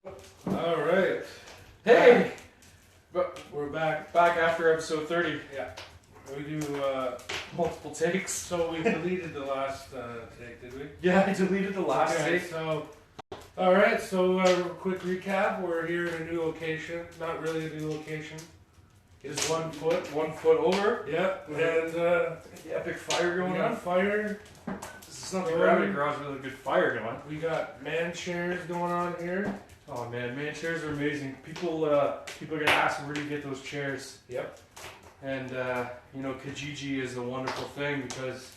All right. Hey! But we're back. Back after episode 30. Yeah. We do, Multiple takes. so we deleted the last take, did we? Yeah, I deleted the last Okay, take. so, alright, so quick recap. We're here in a new location. Not really a new location. It's 1 foot. 1 foot over. Yep. And, The epic fire we going got on. fire. This is not the gravity garage with a good fire going. We got man chairs going on here. Oh man, chairs are amazing. People are gonna ask where do you get those chairs? Yep. And Kijiji is a wonderful thing because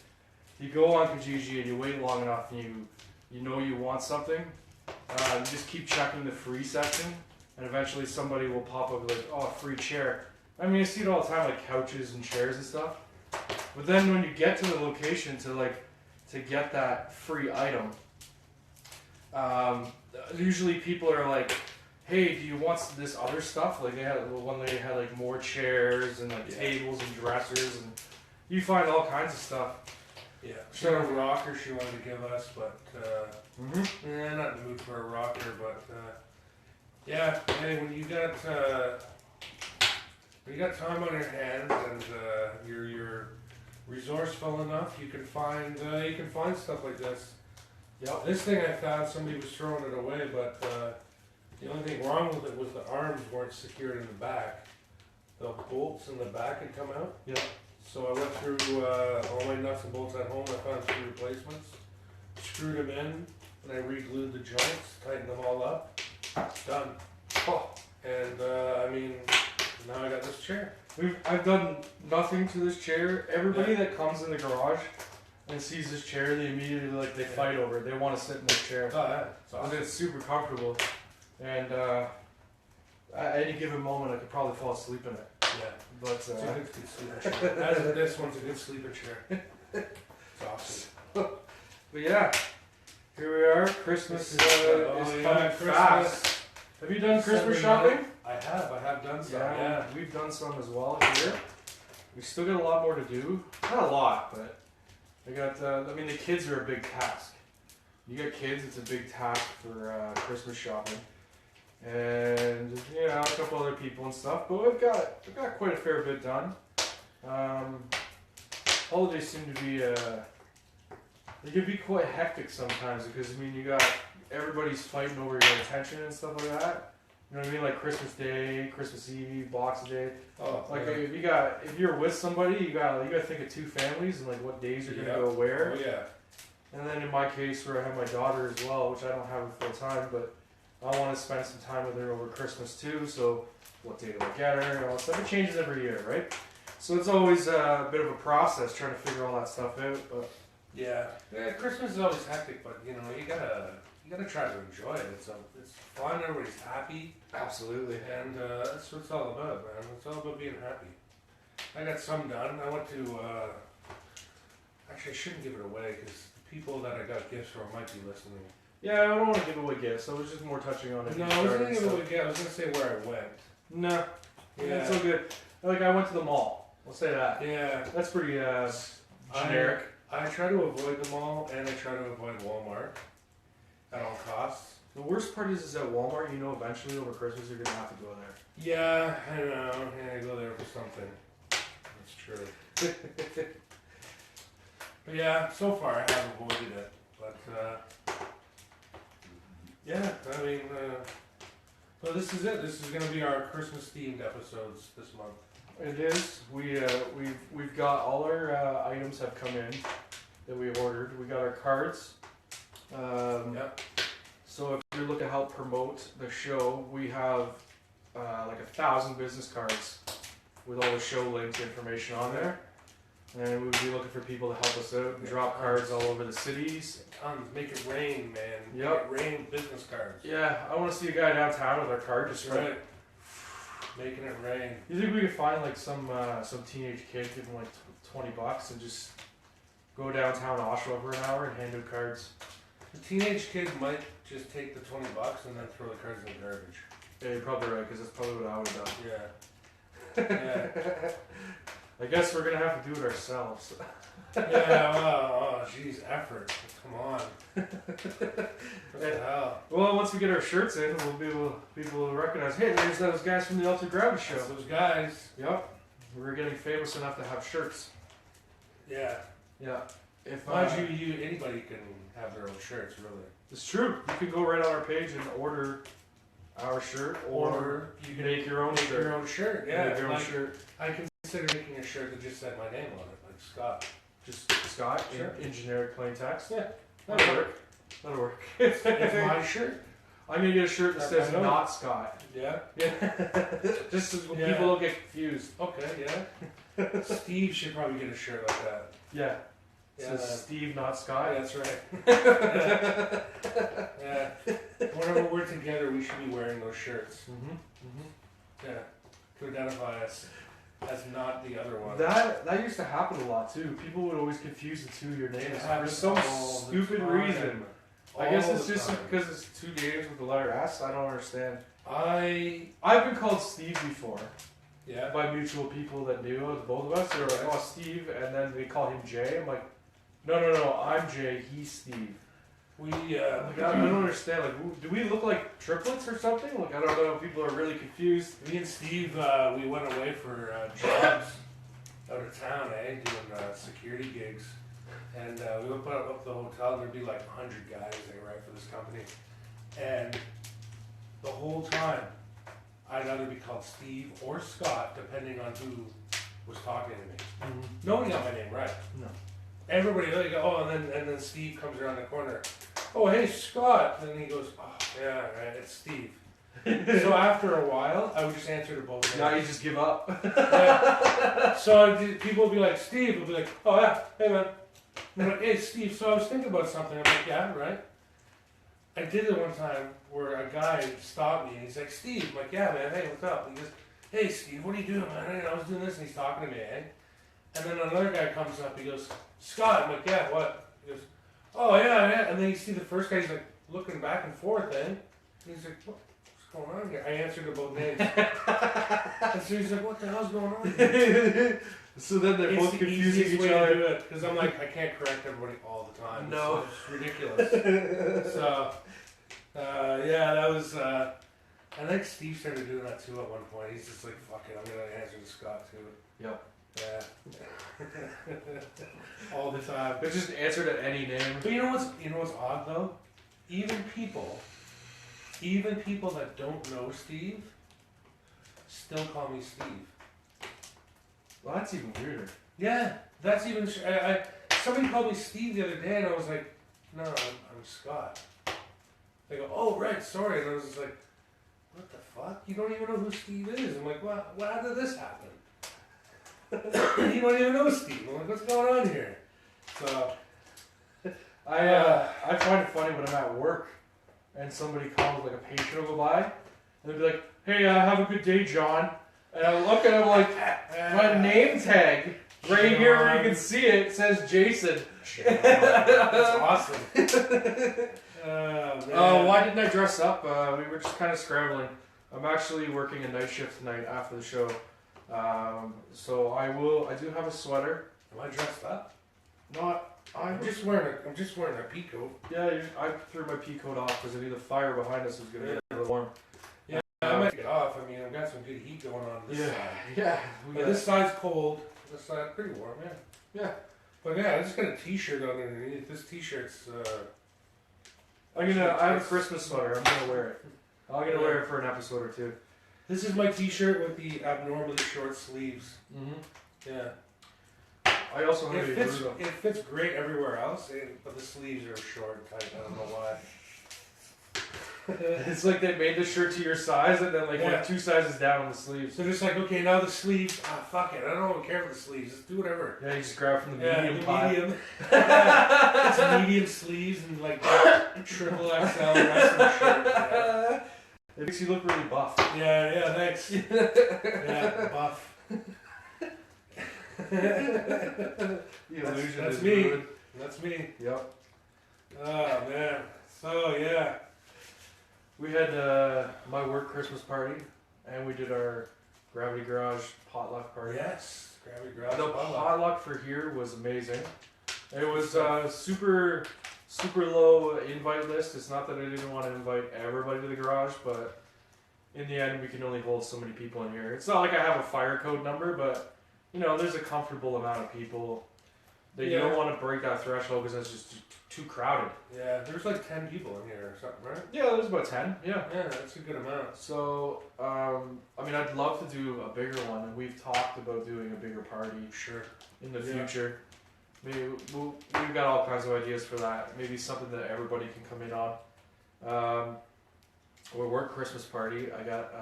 you go on Kijiji and you wait long enough and you know you want something. You just keep checking the free section, and eventually somebody will pop up like, oh, free chair. I mean, you see it all the time, like couches and chairs and stuff. But then when you get to the location to get that free item, usually people are like, hey, do you want this other stuff? Like one lady had like more chairs and like tables and dressers, and you find all kinds of stuff. Yeah. She had a rocker she wanted to give us, but Mm-hmm. not in the mood for a rocker, but yeah. Hey, when you got time on your hands and you're resourceful enough, you can find stuff like this. Yep. This thing I found, somebody was throwing it away, but the only thing wrong with it was the arms weren't secured in the back. The bolts in the back had come out. Yep. So I went through all my nuts and bolts at home. I found 3 replacements, screwed them in, and I re-glued the joints, tightened them all up. Done. Oh, And I mean, now I got this chair. I've done nothing to this chair. Everybody that comes in the garage and sees this chair, they immediately they fight over it. They want to sit in this chair. Oh, yeah. It's And awesome. it's super comfortable. And at any given moment, I could probably fall asleep in it. Yeah. But It's a good sleeping chair. As of this one's a good sleeping chair. It's awesome. but yeah, here we are. Christmas is coming fast. Have you done Christmas shopping? I have done some. Yeah, Yeah. we've done some as well here. We still got a lot more to do. Not a lot, but I got. The kids are a big task. You got kids, it's a big task for Christmas shopping, and a couple other people and stuff. But we've got quite a fair bit done. Holidays seem to be they can be quite hectic sometimes because you got everybody's fighting over your attention and stuff like that. You know what I mean? Like Christmas Day, Christmas Eve, Boxing Day. Oh, Like yeah. if you're with somebody, you got to think of 2 families and like what days you're gonna go where. Oh, yeah. And then in my case, where I have my daughter as well, which I don't have her full time, but I want to spend some time with her over Christmas too. So what day do I get her? And all that stuff. It changes every year, right? So it's always a bit of a process trying to figure all that stuff out. But Yeah. Christmas is always hectic, but you gotta try to enjoy it. It's fun. Everybody's happy, absolutely. and that's what it's all about, man. It's all about being happy. I got some done. I went to. Actually, I shouldn't give it away because the people that I got gifts from might be listening. Yeah, I don't want to give away gifts. I was just more touching on it. No, I wasn't gonna give away gifts. I was gonna say where I went. No. Yeah. It's so good. Like I went to the mall. We'll say that. Yeah. That's pretty generic. I try to avoid the mall, and I try to avoid Walmart at all costs. The worst part is at Walmart, eventually over Christmas you're gonna have to go there. Yeah, I know. Yeah, I go there for something. That's true. But yeah, so far I have avoided it. But yeah, I mean, so this is it. This is going to be our Christmas themed episodes this month. It is. We've got all our items have come in that we ordered. We got our cards. Yep. So if you're looking to help promote the show, we have like 1,000 business cards with all the show links information on there. And we would be looking for people to help us out and drop cards all over the cities. Tons. Make it rain, man. Yep. Make it rain with business cards. Yeah, I want to see a guy downtown with our card. That's Just right. Making it rain. You think we could find like some teenage kid, give him like $20 and just go downtown Oshawa for an hour and hand out cards? The teenage kid might just take the $20 and then throw the cards in the garbage. Yeah, you're probably right, because that's probably what I would have done. Yeah. Yeah. I guess we're gonna have to do it ourselves. Yeah, well, oh, geez, effort. Come on. What the hell? Well, once we get our shirts in, we'll be able people will recognize. Hey, there's those guys from the Ultra Gravity Show. That's those guys. Yep, we're getting famous enough to have shirts. Yeah. Yeah, if Mind you, anybody can have their own shirts, really. it's true. You can go right on our page and order our shirt, or you can make your own Make shirt. your own shirt. Yeah. Make your own Like, shirt. I consider making a shirt that just said my name on it, like Scott. Just Scott Sure. in generic plain text. Yeah. That'll work. That'll work. It's my shirt. I'm gonna get a shirt that I says know. not Scott. Yeah. Yeah. Just so Yeah. people don't get confused. Okay. Yeah. Steve should probably get a shirt like that. Yeah. It Yeah. says Steve, not Oh, Scott. that's right. Yeah. Yeah. Whenever we're together, we should be wearing those shirts. Mm-hmm. Yeah. To identify us as not the other one. That used to happen a lot too. People would always confuse the two of your names It for happens some all the stupid time. reason. I guess All it's the just time. because it's two names with the letter S. I don't understand. I've I've been called Steve before yeah. by mutual people that knew both of us. They were like, "Oh, Steve," and then they call him Jay. I'm like, "No, I'm Jay. He's Steve." We Like, I don't understand. Like, do we look like triplets or something? Like, I don't know. People are really confused. me and Steve we went away for jobs out of town, doing security gigs, and we would put up the hotel. And there'd be like 100 guys there, right, for this company, and the whole time I'd either be called Steve or Scott, depending on who was talking to me. Nobody got my name right. No. Everybody like, oh, and then Steve comes around the corner. Oh, hey, Scott. And he goes, oh, yeah, right, it's Steve. So after a while, I would just answer to both names. Now you just give up. Yeah. So people would be like, Steve would be like, oh yeah, hey man. And I'm like, hey Steve, so I was thinking about something. I'm like, yeah, right. I did it one time where a guy stopped me and he's like, Steve. I'm like, yeah man, hey, what's up? He goes, hey Steve, what are you doing, man? And I was doing this and he's talking to me, And then another guy comes up, he goes, Scott. I'm like, yeah, what? He goes, oh yeah. And then you see the first guy, he's like looking back and forth, And he's like, what's going on here? I answered to both names. And so he's like, what the hell's going on here? So then they're It's both the confusing easiest each way to other. do it, because I'm like, I can't correct everybody all the time. No. It's ridiculous. So, yeah, that was, I think Steve started doing that too at one point. He's just like, fuck it, I'm going to answer to Scott too. Yep. Yeah. All the time. They just answered at any name. But you know what's odd though? Even people that don't know Steve still call me Steve. Well, that's even weirder. Yeah, that's even. Somebody called me Steve the other day, and I was like, "No, I'm Scott." They go, "Oh, right, sorry," and I was just like, "What the fuck? You don't even know who Steve is?" I'm like, "What? How did this happen?" You don't even know Steve. I'm like, "What's going on here?" So, I find it funny when I'm at work and somebody calls, like a patient will go by and they'll be like, "Hey, have a good day, John." And I look at him like, my name tag right here where you can see it says Jason. That's awesome. Man. Why didn't I dress up? We were just kind of scrambling. I'm actually working a night shift tonight after the show. So I do have a sweater. Am I dressed up? Not. I'm just wearing a pea coat. Yeah, I threw my pea coat off because I knew the fire behind us was going to get a little warm. I might get off. I mean, I've got some good heat going on this side. Yeah. But this side's cold. This side's pretty warm, yeah. Yeah. But yeah, I just got a t-shirt on underneath. This t-shirt's, I have a Christmas sweater. I'm gonna wear it. I'm gonna wear it for an episode or two. this is my t-shirt with the abnormally short sleeves. Mm-hmm. Yeah. I also have It a fits, Bruno. it fits great everywhere else, but the sleeves are short and tight. I don't know why. It's like they made the shirt to your size and then Yeah. went 2 sizes down on the sleeves. So just like, okay, now the sleeves, fuck it. I don't even care for the sleeves. Just do whatever. Yeah, you just grab from the Yeah, medium the pile. medium. It's medium sleeves and like triple XL wrestling shirt. Yeah. It makes you look really buff. Yeah, thanks. Yeah, buff. The illusion that's is me. ruined. That's me. Yep. Oh man. So yeah. We had my work Christmas party, and we did our Gravity Garage potluck party. Yes, Gravity Garage. The potluck for here was amazing. It was super low invite list. It's not that I didn't want to invite everybody to the garage, but in the end, we can only hold so many people in here. It's not like I have a fire code number, but you know, there's a comfortable amount of people. That you don't want to break that threshold because it's just too crowded. Yeah, there's like 10 people in here or something, right? Yeah, there's about 10. Yeah. Yeah, that's a good amount. So, I mean, I'd love to do a bigger one, and we've talked about doing a bigger party Sure. in the future. Maybe we've got all kinds of ideas for that. Maybe something that everybody can come in on. Our work Christmas party. I got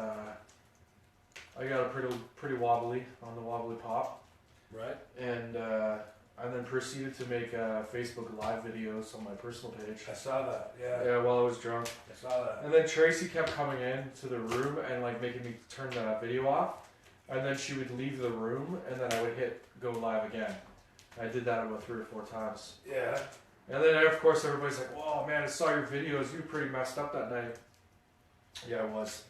a pretty wobbly on the wobbly pop, Right. and then proceeded to make Facebook Live videos on my personal page. I saw that. Yeah. Yeah, while I was drunk. I saw that. And then Tracy kept coming in to the room and like making me turn the video off. And then she would leave the room and then I would hit go live again. I did that about 3 or 4 times. Yeah. And then of course everybody's like, "Whoa, man, I saw your videos. You were pretty messed up that night." Yeah, I was.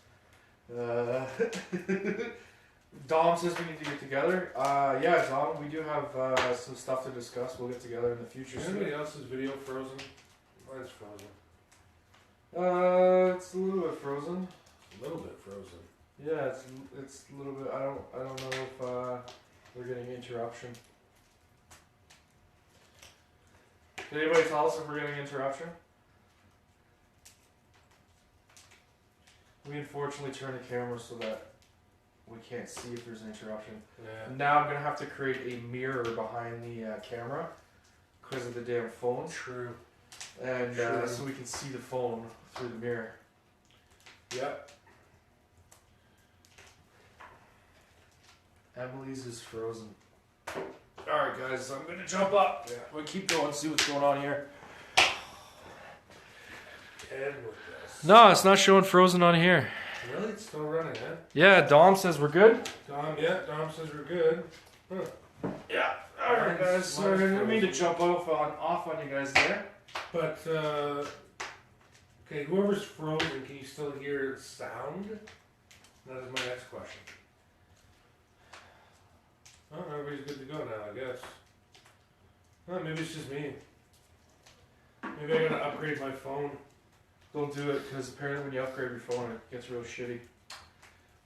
Dom says we need to get together. Yeah, Dom, we do have some stuff to discuss. We'll get together in the future Is soon. anybody else's video frozen? Mine's frozen. It's a little bit frozen. A little bit frozen. Yeah, it's a little bit. I don't know if we're getting interruption. Did anybody tell us if we're getting interruption? We unfortunately turned the camera so that we can't see if there's an interruption. Yeah. Now I'm gonna have to create a mirror behind the camera because of the damn phone, True. and True. so we can see the phone through the mirror. Yep. Emily's is frozen. Alright guys, I'm gonna jump up. Yeah. We'll keep going, see what's going on here. And with this. No, it's not showing frozen on here. Really? It's still running, huh? Yeah, Dom says we're good. Dom says we're good. Huh. Yeah. Alright guys, Mine's sorry, I didn't mean to frozen. jump off on you guys there. But, okay, whoever's frozen, can you still hear sound? That is my next question. Oh, everybody's good to go now, I guess. Oh, maybe it's just me. Maybe I gotta upgrade my phone. Don't do it, because apparently when you upgrade your phone, it gets real shitty.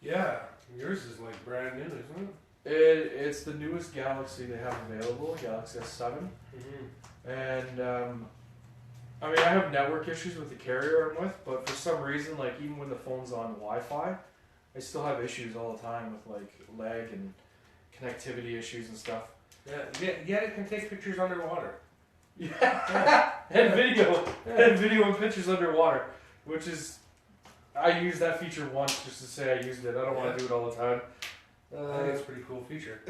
Yeah, yours is like brand new, isn't it? It's the newest Galaxy they have available, Galaxy S7. Mm-hmm. And, I mean, I have network issues with the carrier I'm with, but for some reason, like, even when the phone's on Wi-Fi, I still have issues all the time with, like, lag and connectivity issues and stuff. Yeah, it can take pictures underwater. Yeah, and video and pictures underwater, which is, I used that feature once just to say I used it. I don't want to do it all the time. I think it's a pretty cool feature.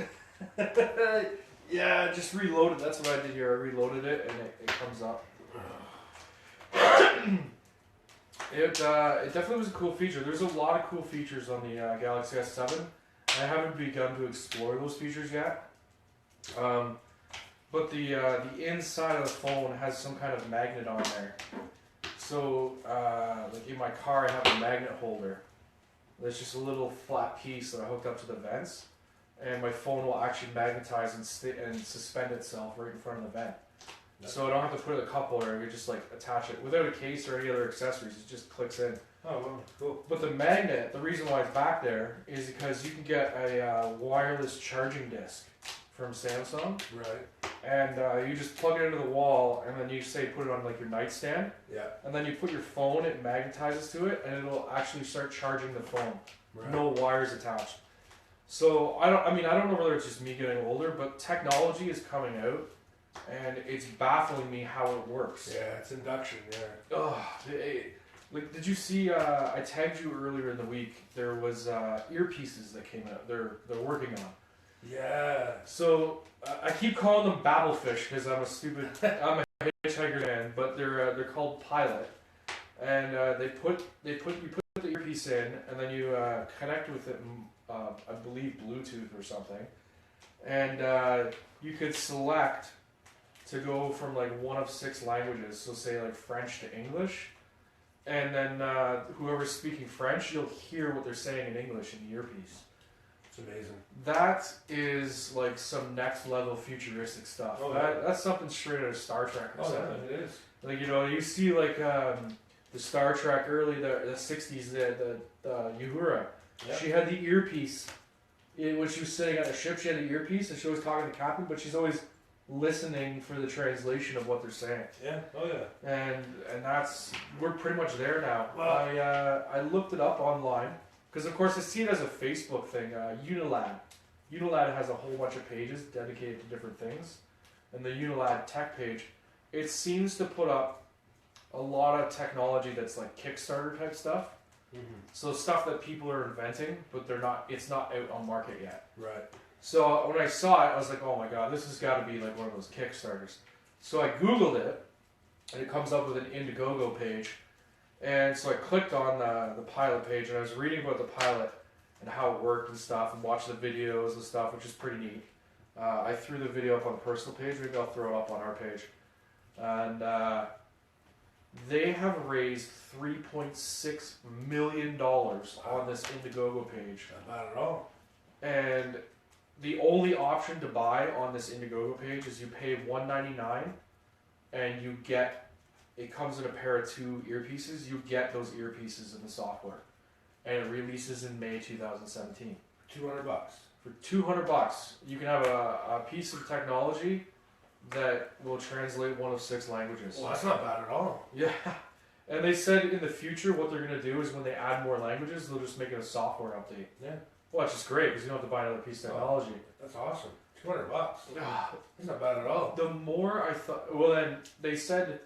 Yeah, just reloaded. That's what I did here. I reloaded it and it comes up. It definitely was a cool feature. There's a lot of cool features on the Galaxy S7. I haven't begun to explore those features yet. But the inside of the phone has some kind of magnet on there. So, like in my car, I have a magnet holder. There's just a little flat piece that I hooked up to the vents, and my phone will actually magnetize and suspend itself right in front of the vent. So I don't have to put it in a cup holder. I can just like attach it without a case or any other accessories. It just clicks in. Oh, well, cool. But the magnet, the reason why it's back there is because you can get a wireless charging disc from Samsung, Right. and you just plug it into the wall, and then you say put it on like your nightstand, Yeah. and then you put your phone, it magnetizes to it, and it'll actually start charging the phone. Right. No wires attached. So I don't know whether it's just me getting older, but technology is coming out, and it's baffling me how it works. Yeah, it's induction. Yeah. Ugh, like, did you see? I tagged you earlier in the week. There was earpieces that came out. They're working on. Yeah. So I keep calling them Babelfish because I'm a Hitchhiker fan, but they're called Pilot, and you put the earpiece in, and then you connect with it. I believe Bluetooth or something, and you could select to go from like one of 6 languages. So say like French to English. And then whoever's speaking French, you'll hear what they're saying in English in the earpiece. It's amazing. That is like some next level futuristic stuff. Oh, That's something straight out of Star Trek or Oh, something. yeah, it is. Like, you know, you see like the Star Trek early the 60s, the Uhura. Yeah. She had the earpiece. When she was sitting on a ship, she had the earpiece and she was talking to the captain, but she's always listening for the translation of what they're saying. Yeah. Oh, yeah. And that's, we're pretty much there now. Well- I looked it up online because of course I see it as a Facebook thing. Unilad has a whole bunch of pages dedicated to different things, and the Unilad tech page, it seems to put up a lot of technology that's like Kickstarter type stuff. Mm-hmm. So stuff that people are inventing, but it's not out on market yet. Right. So when I saw it, I was like, oh my god, this has got to be like one of those Kickstarters. So I Googled it, and it comes up with an Indiegogo page. And so I clicked on the pilot page, and I was reading about the pilot and how it worked and stuff, and watched the videos and stuff, which is pretty neat. I threw the video up on the personal page, maybe I'll throw it up on our page. And they have raised $3.6 million on this Indiegogo page. Not bad at all. And the only option to buy on this Indiegogo page is you pay $1.99 and you get, it comes in a pair of 2 earpieces. You get those earpieces in the software. And it releases in May 2017. $200. For $200, you can have a piece of technology that will translate one of 6 languages. Well, that's not bad at all. Yeah. And they said in the future what they're going to do is when they add more languages, they'll just make it a software update. Yeah. Well, that's just great because you don't have to buy another piece of technology. That's awesome. $200. Ah, That's not bad at all. the more I thought, well, then they said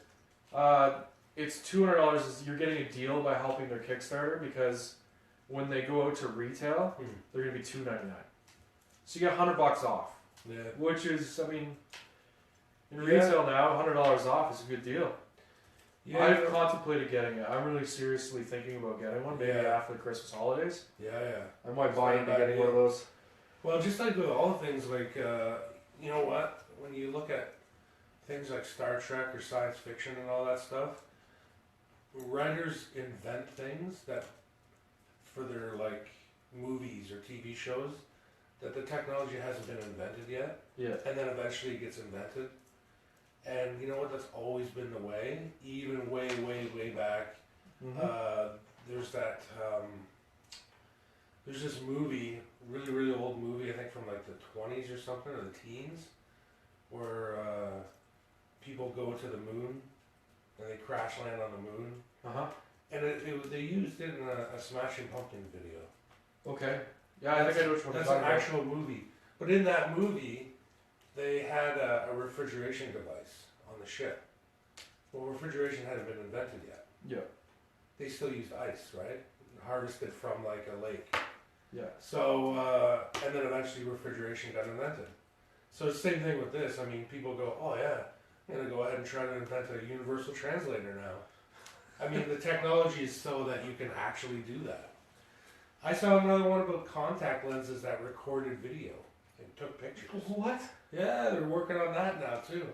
it's $200. You're getting a deal by helping their Kickstarter because when they go out to retail, they're going to be $2.99. So you get $100 off, Yeah. which is, I mean, in Yeah. retail now, $100 off is a good deal. Yeah. I've contemplated getting it. I'm really seriously thinking about getting one, maybe Yeah. after the Christmas holidays. Yeah. I might It's buy not a into bad getting one of deal. those. Well, just like with all things, like, you know what? When you look at things like Star Trek or science fiction and all that stuff, writers invent things that, for their, like, movies or TV shows, that the technology hasn't been invented yet, Yeah. and then eventually it gets invented. And you know what? That's always been the way, even way, way, way back. Mm-hmm. There's that. There's this movie, really, really old movie. I think from like the 20s or something, or the teens, where people go to the moon and they crash land on the moon. Uh-huh. And they used it in a Smashing Pumpkins video. Okay. Yeah, I think I know which one you're That's an talking about. actual movie. But in that movie, they had a refrigeration device on the ship. Well, refrigeration hadn't been invented yet. Yeah. They still used ice, right? Harvested from like a lake. Yeah. So, and then eventually refrigeration got invented. So it's the same thing with this. I mean, people go, oh yeah, I'm going to go ahead and try to invent a universal translator now. I mean, the technology is so that you can actually do that. I saw another one about contact lenses that recorded video and took pictures. What? Yeah, they're working on that now too.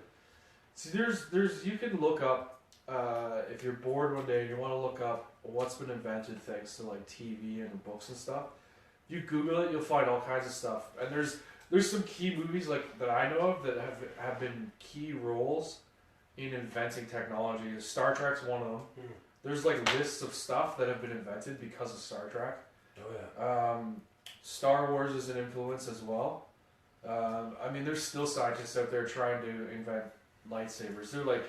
See, there's you can look up if you're bored one day and you want to look up what's been invented thanks to like TV and books and stuff. You Google it, you'll find all kinds of stuff. And there's some key movies like that I know of that have been key roles in inventing technology. Star Trek's one of them. There's like lists of stuff that have been invented because of Star Trek. Oh yeah. Star Wars is an influence as well. I mean, there's still scientists out there trying to invent lightsabers. They're like,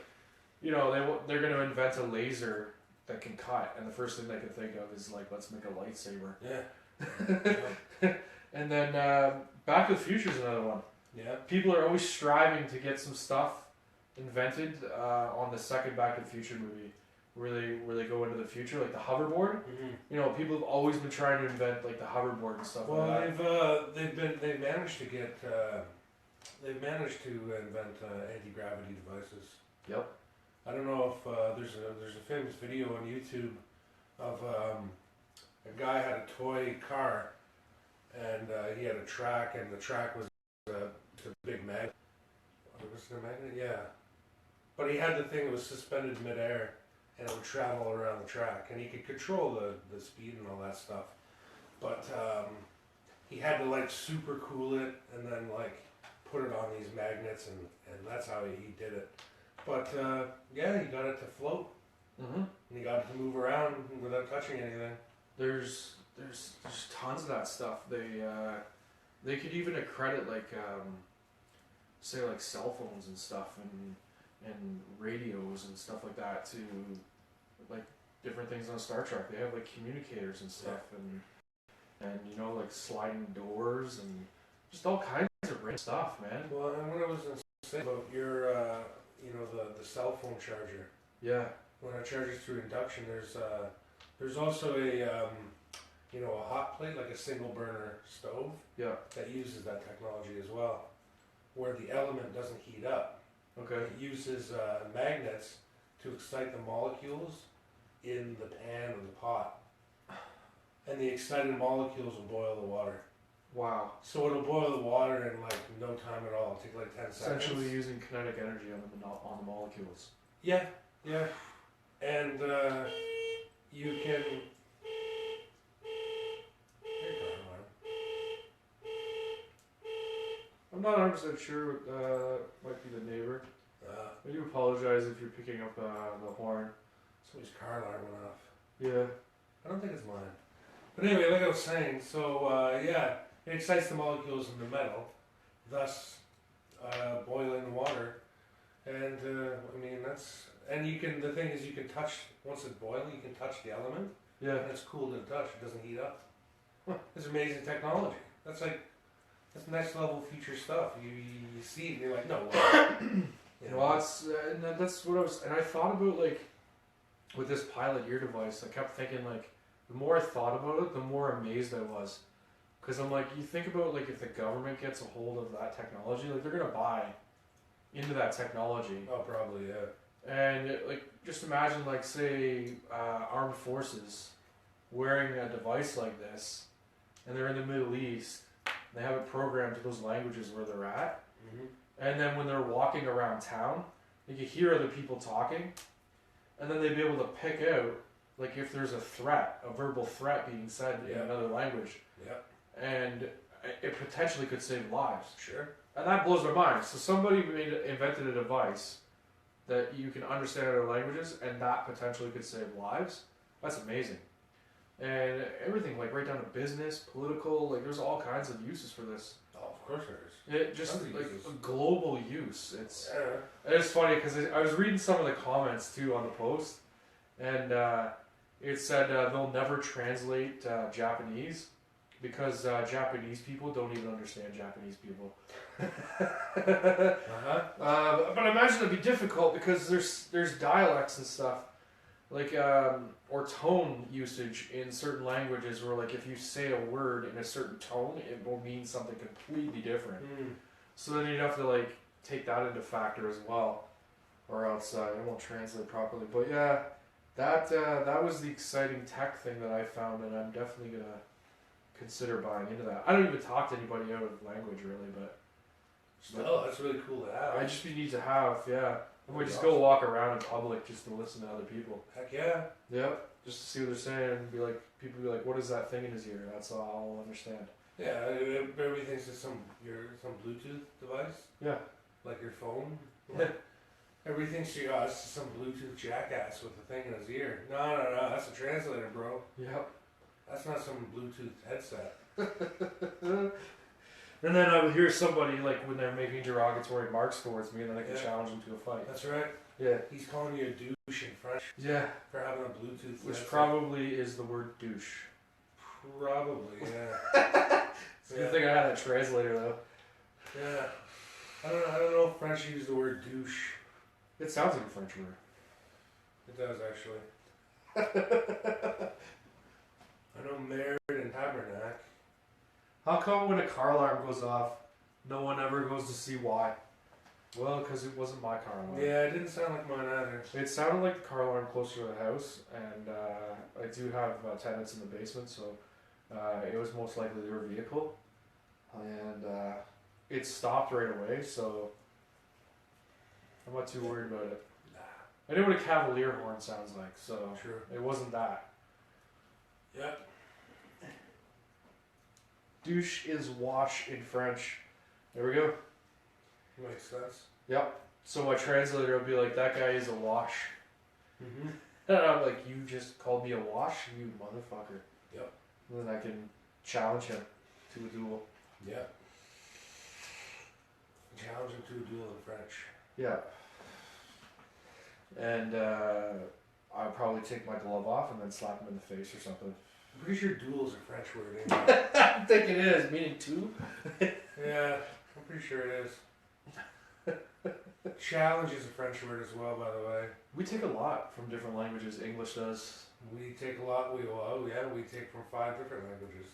you know, they're going to invent a laser that can cut, and the first thing they can think of is like, let's make a lightsaber. Yeah. And then Back to the Future is another one. Yeah. People are always striving to get some stuff invented on the second Back to the Future movie, where they go into the future, like the hoverboard. Mm-hmm. You know, people have always been trying to invent like the hoverboard and stuff Well, like that. they've managed to get they've managed to invent anti-gravity devices. Yep. I don't know if there's a famous video on YouTube of a guy had a toy car and he had a track, and the track was a big magnet. Was it a magnet? Yeah. But he had the thing that was suspended midair, and it would travel around the track, and he could control the speed and all that stuff. But he had to like super cool it and then like put it on these magnets and that's how he did it. But yeah, he got it to float Mm-hmm. and he got it to move around without touching anything. There's tons of that stuff. They could even accredit like say like cell phones and stuff and radios and stuff like that to like different things on Star Trek. They have like communicators and stuff and you know like sliding doors and just all kinds of random stuff, man. Well, and what I was gonna say about your you know the cell phone charger. Yeah. When it charges through induction, there's also a you know a hot plate like a single burner stove. Yeah. That uses that technology as well, where the element doesn't heat up. Okay. It uses magnets to excite the molecules in the pan or the pot, and the excited molecules will boil the water. Wow. So it'll boil the water in like no time at all. It'll take like 10 seconds. Essentially using kinetic energy on the molecules. Yeah, yeah. And you can. I'm not 100% sure. Might be the neighbor. I do apologize if you're picking up the horn. Somebody's car alarm went off. Yeah. I don't think it's mine. But anyway, like I was saying, so yeah, it excites the molecules in the metal, thus boiling the water. And I mean that's, and you can. The thing is, you can touch once it's boiling, you can touch the element, Yeah. and it's cool to touch. It doesn't heat up. It's amazing technology. That's next level future stuff. You see it, and you're like, no way. You know? Well, that's what I was, and I thought about like with this Pilot ear device. I kept thinking like, the more I thought about it, the more amazed I was, because I'm like, you think about like if the government gets a hold of that technology, like they're gonna buy into that technology. Oh, probably, yeah. And like, just imagine like say armed forces wearing a device like this, and they're in the Middle East. They have it programmed to those languages where they're at. Mm-hmm. And then when they're walking around town, they could hear other people talking, and then they'd be able to pick out, like if there's a threat, a verbal threat being said in another language. Yeah. And it potentially could save lives. Sure. And that blows my mind. So somebody invented a device that you can understand other languages, and that potentially could save lives. That's amazing. And everything, like right down to business, political, like there's all kinds of uses for this. Oh, of course there is. It just Tons of like uses. global use. It's Yeah. it's funny because I was reading some of the comments too on the post, and it said they'll never translate Japanese because Japanese people don't even understand Japanese people. But I imagine it'd be difficult because there's dialects and stuff, like or tone usage in certain languages where like if you say a word in a certain tone, it will mean something completely different. Mm. So then you'd have to like take that into factor as well, or else it won't translate properly. But yeah, that was the exciting tech thing that I found, and I'm definitely gonna consider buying into that. I don't even talk to anybody out of language really, but Still, that's really cool to have. I just need to have, yeah. I might just Awesome. go walk around in public just to listen to other people. Heck yeah. Yep. Just to see what they're saying and be like, people be like, what is that thing in his ear? That's all I'll understand. Yeah, everybody thinks it's some Bluetooth device. Yeah. Like your phone. Yeah. Everybody thinks it's some Bluetooth jackass with a thing in his ear. No, that's a translator, bro. Yep. That's not some Bluetooth headset. And then I would hear somebody like when they're making derogatory remarks towards me, and then I can Yeah. challenge them to a fight. That's right. Yeah. He's calling you a douche in French Yeah. for having a Bluetooth Which headset. probably is the word douche. Probably, yeah. It's a good thing I had a translator though. Yeah. I don't know if French use the word douche. It sounds like a French word. It does actually. I know Merd and Tabernac. How come when a car alarm goes off, no one ever goes to see why? Well, because it wasn't my car alarm. Yeah, it didn't sound like mine either. It sounded like the car alarm closer to the house, and I do have tenants in the basement, so it was most likely their vehicle. And it stopped right away, so I'm not too worried about it. I know what a Cavalier horn sounds like, so Sure. it wasn't that. Yep. douche is wash in French. There we go. Makes sense. Yep. So my translator will be like, that guy is a wash. Mm-hmm. And I'm like, you just called me a wash, you motherfucker. Yep. And then I can challenge him to a duel. Yeah. Challenge him to a duel in French. Yeah. And I'll probably take my glove off and then slap him in the face or something. I'm pretty sure duel's a French word anyway. I think it is, meaning two. Yeah, I'm pretty sure it is. Challenge is a French word as well, by the way. We take a lot from different languages. English does. We take a lot. We take from 5 different languages.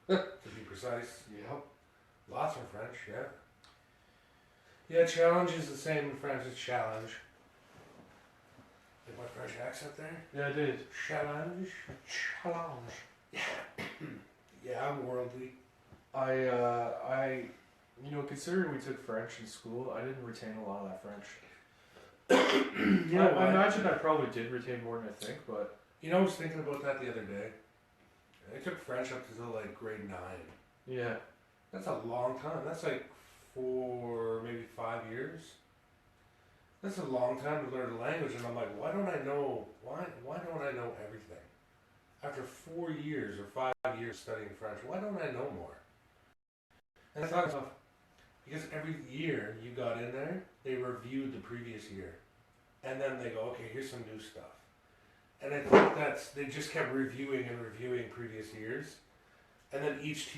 To be precise. Yep. Lots from French, yeah. Yeah, challenge is the same in French as challenge. Like my French accent there? Yeah, I did. Challenge. Challenge. Yeah, I'm worldly. You know, considering we took French in school, I didn't retain a lot of that French. I imagine I probably did retain more than I think, but... You know, I was thinking about that the other day. I took French up until like grade 9. Yeah. That's a long time. That's like 4, maybe 5 years. That's a long time to learn a language, and I'm like, why don't I know everything? After 4 years or 5 years studying French, why don't I know more? And I thought to myself, because every year you got in there, they reviewed the previous year. And then they go, okay, here's some new stuff. And I think they just kept reviewing and reviewing previous years. And then each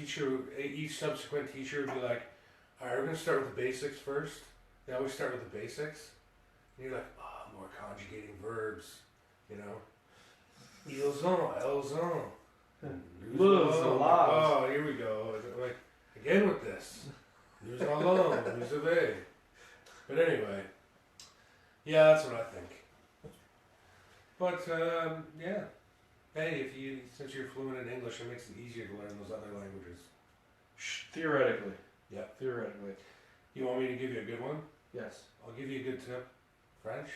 subsequent teacher would be like, all right, we're going to start with the basics first. They always start with the basics. And you're like, more conjugating verbs, you know. Ils ont, elles ont. Nous allons. Oh, here we go. Like, again with this. Nous allons, nous avez. But anyway, yeah, that's what I think. But, yeah. Hey, since you're fluent in English, it makes it easier to learn those other languages. Theoretically. Yeah. Theoretically. You want me to give you a good one? Yes. I'll give you a good tip. French.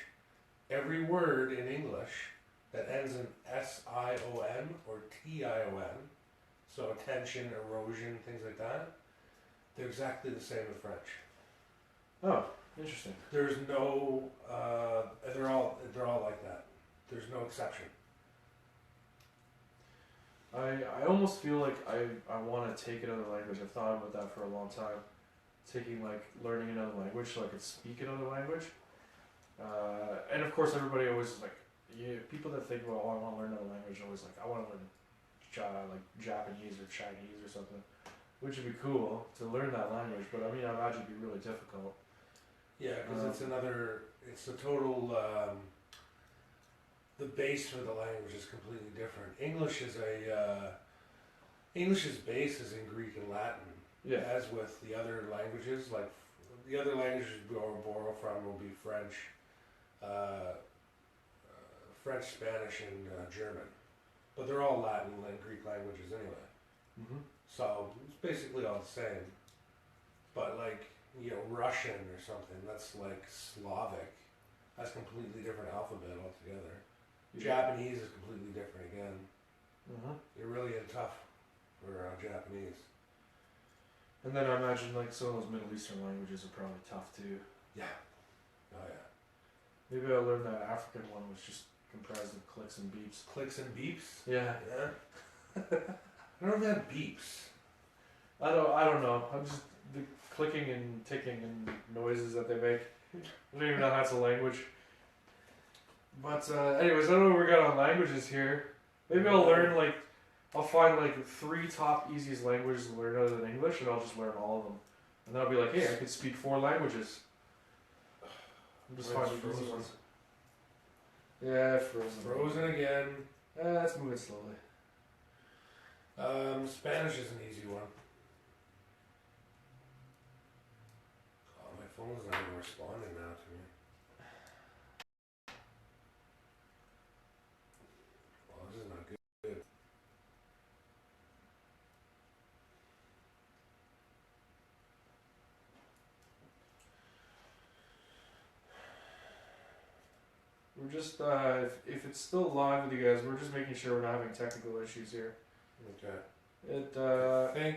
Every word in English that ends in S-I-O-N or T-I-O-N, so attention, erosion, things like that, they're exactly the same in French. Oh, interesting. There's no, they're all like that. There's no exception. I almost feel like I want to take another language. I've thought about that for a long time. Learning another language so I could speak another language. And of course everybody always is like, people that think about, I want to learn another language are always like, I want to learn Japanese or Chinese or something, which would be cool to learn that language, but I mean, I imagine it'd be really difficult. Yeah, because it's a total, the base for the language is completely different. English's base is in Greek and Latin. Yeah. As with the other languages, like the other languages borrow from will be French, Spanish, and German. But they're all Latin and Greek languages anyway. Mm-hmm. So it's basically all the same. But like, Russian or something, that's like Slavic. That's completely different alphabet altogether. Yeah. Japanese is completely different again. Mm-hmm. You're really in tough for Japanese. And then I imagine like some of those Middle Eastern languages are probably tough too. Yeah. Oh yeah. Maybe I'll learn that African one was just comprised of clicks and beeps. Clicks and beeps? Yeah. Yeah. I don't know if that beeps. I don't know. I'm just the clicking and ticking and noises that they make. I don't even know if that's a language. But anyways, I don't know where we got on languages here. Maybe I'll learn I'll find 3 top easiest languages to learn other than English, and I'll just learn all of them. And then I'll be like, hey, I could speak 4 languages. I'm just finding easy ones. Yeah, frozen. Frozen again. Let's move it slowly. Spanish is an easy one. Oh, my phone's not even responding now to me. Oh, this is not good. We're just, if it's still live with you guys, we're just making sure we're not having technical issues here. Okay. I think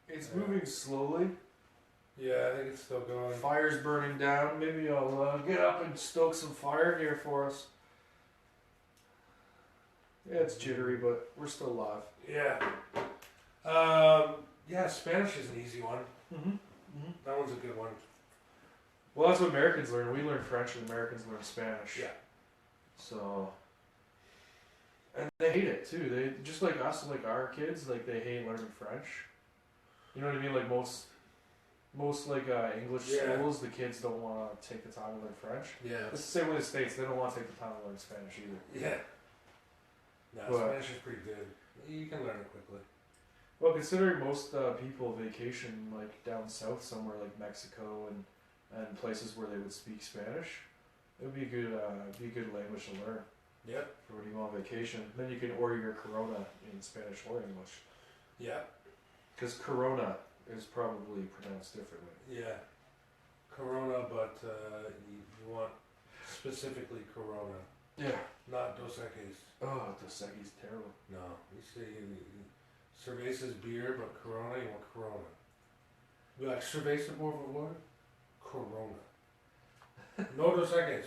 It's moving slowly. yeah, I think it's still going. Fire's burning down. Maybe I'll get up and stoke some fire here for us. Yeah, it's jittery, but we're still live. Yeah. Yeah, Spanish is an easy one. Mm-hmm. That one's a good one. Well, that's what Americans learn. We learn French, and Americans learn Spanish. Yeah. So, and they hate it too. They just like us, like our kids, like they hate learning French. You know what I mean? Like most like English Yeah. schools, the kids don't want to take the time to learn French. Yeah. It's the same with the States. They don't want to take the time to learn Spanish either. Yeah. No, But- Spanish is pretty good. You can learn it quickly. Well, considering most people vacation like down south somewhere like Mexico and places where they would speak Spanish, it would be a good language to learn Yep. for when you go on vacation. Then you can order your Corona in Spanish or English, Yeah. because Corona is probably pronounced differently. Yeah. Corona, but you want specifically Corona, Yeah. not Dos Equis. Oh, Dos Equis terrible. No, you say Cerveza's beer, but Corona, you want Corona. Be like Cerveza, por favor? Corona. No Dos Equis.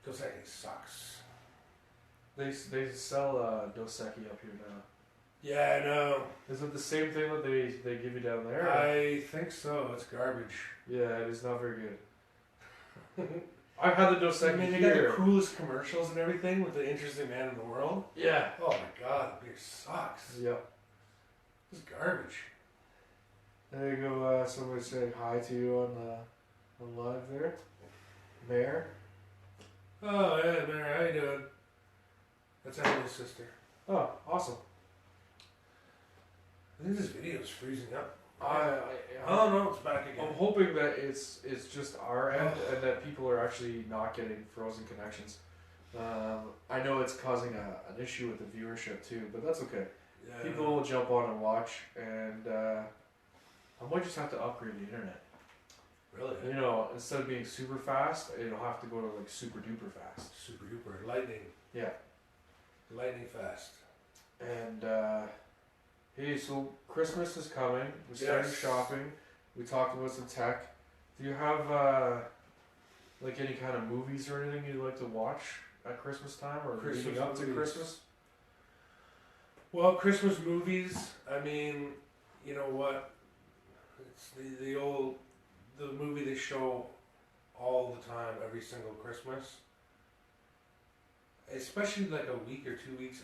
Dos Equis sucks. They sell Dos Equis up here now. Yeah, I know. Is it the same thing that they give you down there? I think so. It's garbage. Yeah, it is not very good. I've had the Dos I Equis mean, they got the here. coolest commercials and everything with the interesting man in the world. Yeah. Oh my god, the beer sucks. Yep. It's garbage. There you go. Somebody saying hi to you on live there. Mayor. Oh yeah, man, how you doing? That's Emily's sister. Oh, awesome. I think this video is freezing up. I Oh no, it's back again. I'm hoping that it's just our end and that people are actually not getting frozen connections. I know it's causing an issue with the viewership too, but that's okay. Yeah. People will jump on and watch, and I might just have to upgrade the internet. Really? You know, instead of being super fast, it'll have to go to like super duper fast. Super duper. Lightning. Yeah. Lightning fast. And hey, so Christmas is coming. We started Yes. shopping. We talked about some tech. Do you have like any kind of movies or anything you'd like to watch at Christmas time or Christmas leading up to movies. Christmas? Well, Christmas movies. I mean, you know what? It's the movie they show all the time, every single Christmas. Especially like a week or 2 weeks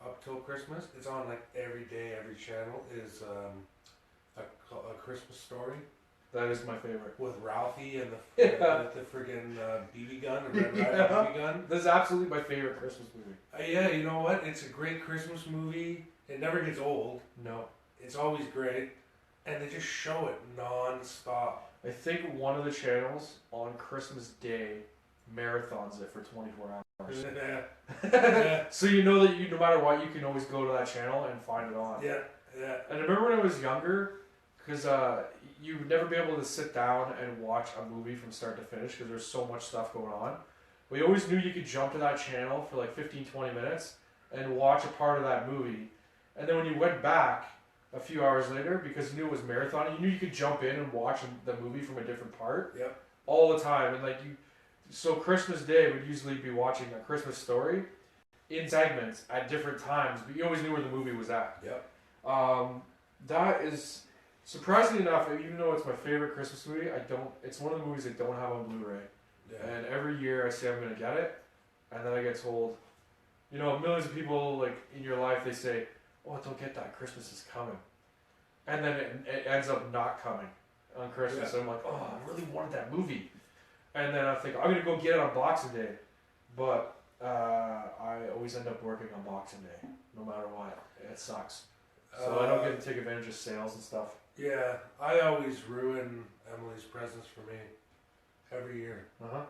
up till Christmas. It's on like every day, every channel. Is a Christmas Story That is my favorite. with Ralphie and Yeah. the friggin' BB gun, the Red Ryder Yeah. BB gun. This is absolutely my favorite Christmas movie. Yeah, you know what? It's a great Christmas movie. It never gets old. No. It's always great, and they just show it non-stop. I think one of the channels on Christmas Day marathons it for 24 hours. Yeah, yeah, So you know that no matter what, you can always go to that channel and find it on. yeah, yeah. And I remember when I was younger, because you would never be able to sit down and watch a movie from start to finish because there's so much stuff going on. We always knew you could jump to that channel for like 15, 20 minutes and watch a part of that movie. And then when you went back a few hours later, because you knew it was marathon, you knew you could jump in and watch the movie from a different part Yep. all the time. And so Christmas Day would usually be watching A Christmas Story in segments at different times, but you always knew where the movie was at. Yep. That is surprisingly enough, even though it's my favorite Christmas movie, it's one of the movies I don't have on Blu-ray. Yeah. And every year I say I'm gonna get it, and then I get told, millions of people like in your life, they say, "Oh, don't get that. Christmas is coming," and then it ends up not coming on Christmas. Yeah. And I'm like, "Oh, I really wanted that movie," and then I think I'm gonna go get it on Boxing Day, but I always end up working on Boxing Day, no matter what. It sucks. So I don't get to take advantage of sales and stuff. Yeah, I always ruin Emily's presents for me every year. Uh-huh.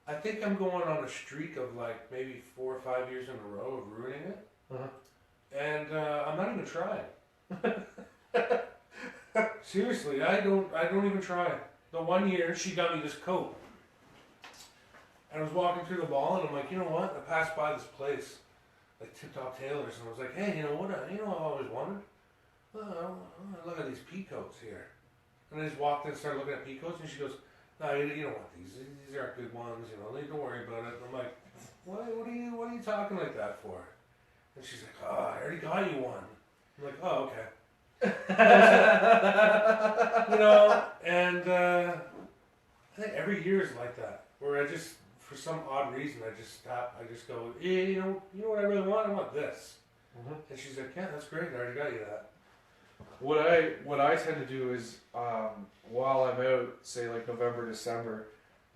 I think I'm going on a streak of like maybe 4 or 5 years in a row of ruining it, Uh-huh. and I'm not even trying. Seriously, I don't even try. The one year she got me this coat, and I was walking through the mall, and I'm like, you know what? I passed by this place. like tip-top tailors, and I was like, hey, you know what? I've always wondered. Look at these peacoats here. And I just walked in and started looking at peacoats, and she goes, no, you don't want these. These aren't good ones. Don't worry about it. And I'm like, what are you talking like that for? And she's like, oh, I already got you one. I'm like, oh, okay. And I think every year is like that, where I just, for some odd reason, I just stop. I just go, you know what I really want? I want this. Mm-hmm. And she's like, yeah, that's great. I already got you that. What I tend to do is while I'm out, say like November, December,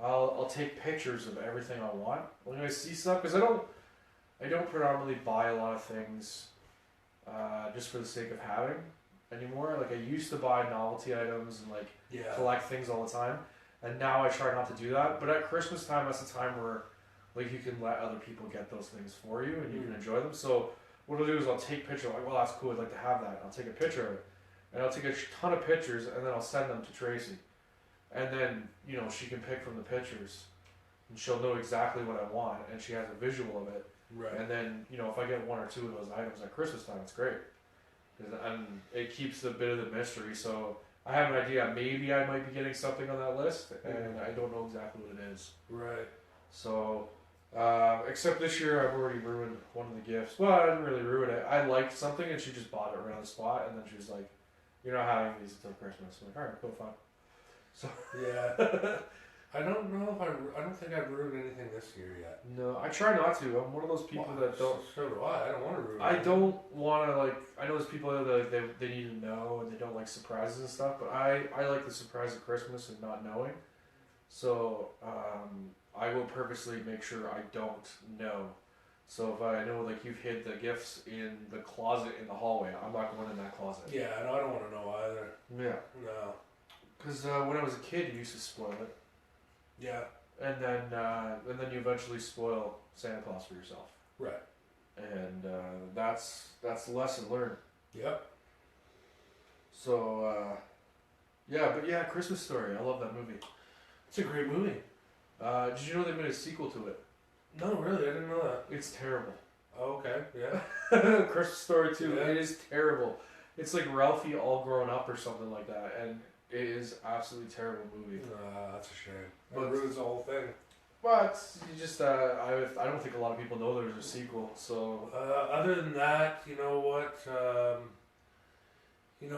I'll take pictures of everything I want when I see stuff, because I don't predominantly buy a lot of things just for the sake of having anymore. Like I used to buy novelty items and like collect things all the time, and now I try not to do that. But at Christmas time, that's the time where like you can let other people get those things for you and you can enjoy them. So what I'll do is I'll take pictures. Like, well, that's cool. I'd like to have that. I'll take a picture of it, and I'll take a ton of pictures, and then I'll send them to Tracy, and then she can pick from the pictures, and she'll know exactly what I want, and she has a visual of it. Right. And then if I get one or two of those items at Christmas time, it's great, and it keeps a bit of the mystery. So I have an idea. Maybe I might be getting something on that list, and I don't know exactly what it is. Right. So. Except this year I've already ruined one of the gifts. Well, I didn't really ruin it. I liked something and she just bought it right on the spot, and then she was like, "You're not having these until Christmas." I'm like, "Alright, cool, fine." So yeah, I don't know if I don't think I've ruined anything this year yet. No, I try not to. I'm one of those people that don't. So do I. I don't want to ruin. I don't want to I know there's people that they need to know and they don't like surprises and stuff, but I like the surprise of Christmas and not knowing. So I will purposely make sure I don't know. So if I know you've hid the gifts in the closet in the hallway, I'm not going in that closet. Yeah, no, I don't want to know either. Yeah. No. Because when I was a kid, you used to spoil it. Yeah. And then you eventually spoil Santa Claus for yourself. Right. And that's the lesson learned. Yep. So Christmas Story. I love that movie. It's a great movie. Did you know they made a sequel to it? No, really, I didn't know that. It's terrible. Oh, okay, yeah. Christmas Story 2, Yeah. It is terrible. It's like Ralphie all grown up or something like that, and it is absolutely terrible movie. That's a shame. But It ruins the whole thing. But you just, I don't think a lot of people know there's a sequel. So other than that, you know what?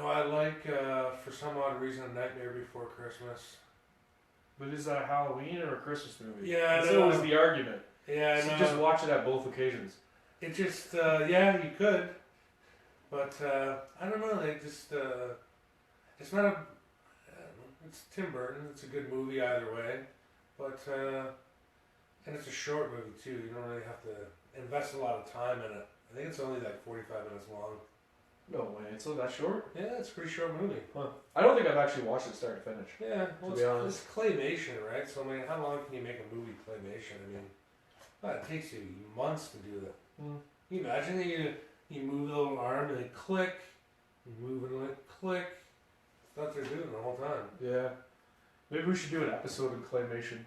I like for some odd reason Nightmare Before Christmas. but is that a Halloween or a Christmas movie? Yeah, That's I know. always the argument. Yeah, I So know. just watch it at both occasions. It just, yeah, you could, but I don't know. They just, it's not a. It's Tim Burton. It's a good movie either way, but and it's a short movie too. You don't really have to invest a lot of time in it. I think it's only 45 minutes long. No way, it's not that short? Yeah, it's a pretty short movie. Huh. I don't think I've actually watched it start to finish. Yeah, well, To be honest. it's claymation, right? So I mean, how long can you make a movie claymation? I mean, it takes you months to do that. Mm. Can you imagine that you move the little arm and they click, you move it and it click. That's what they're doing the whole time. Yeah. Maybe we should do an episode of Claymation.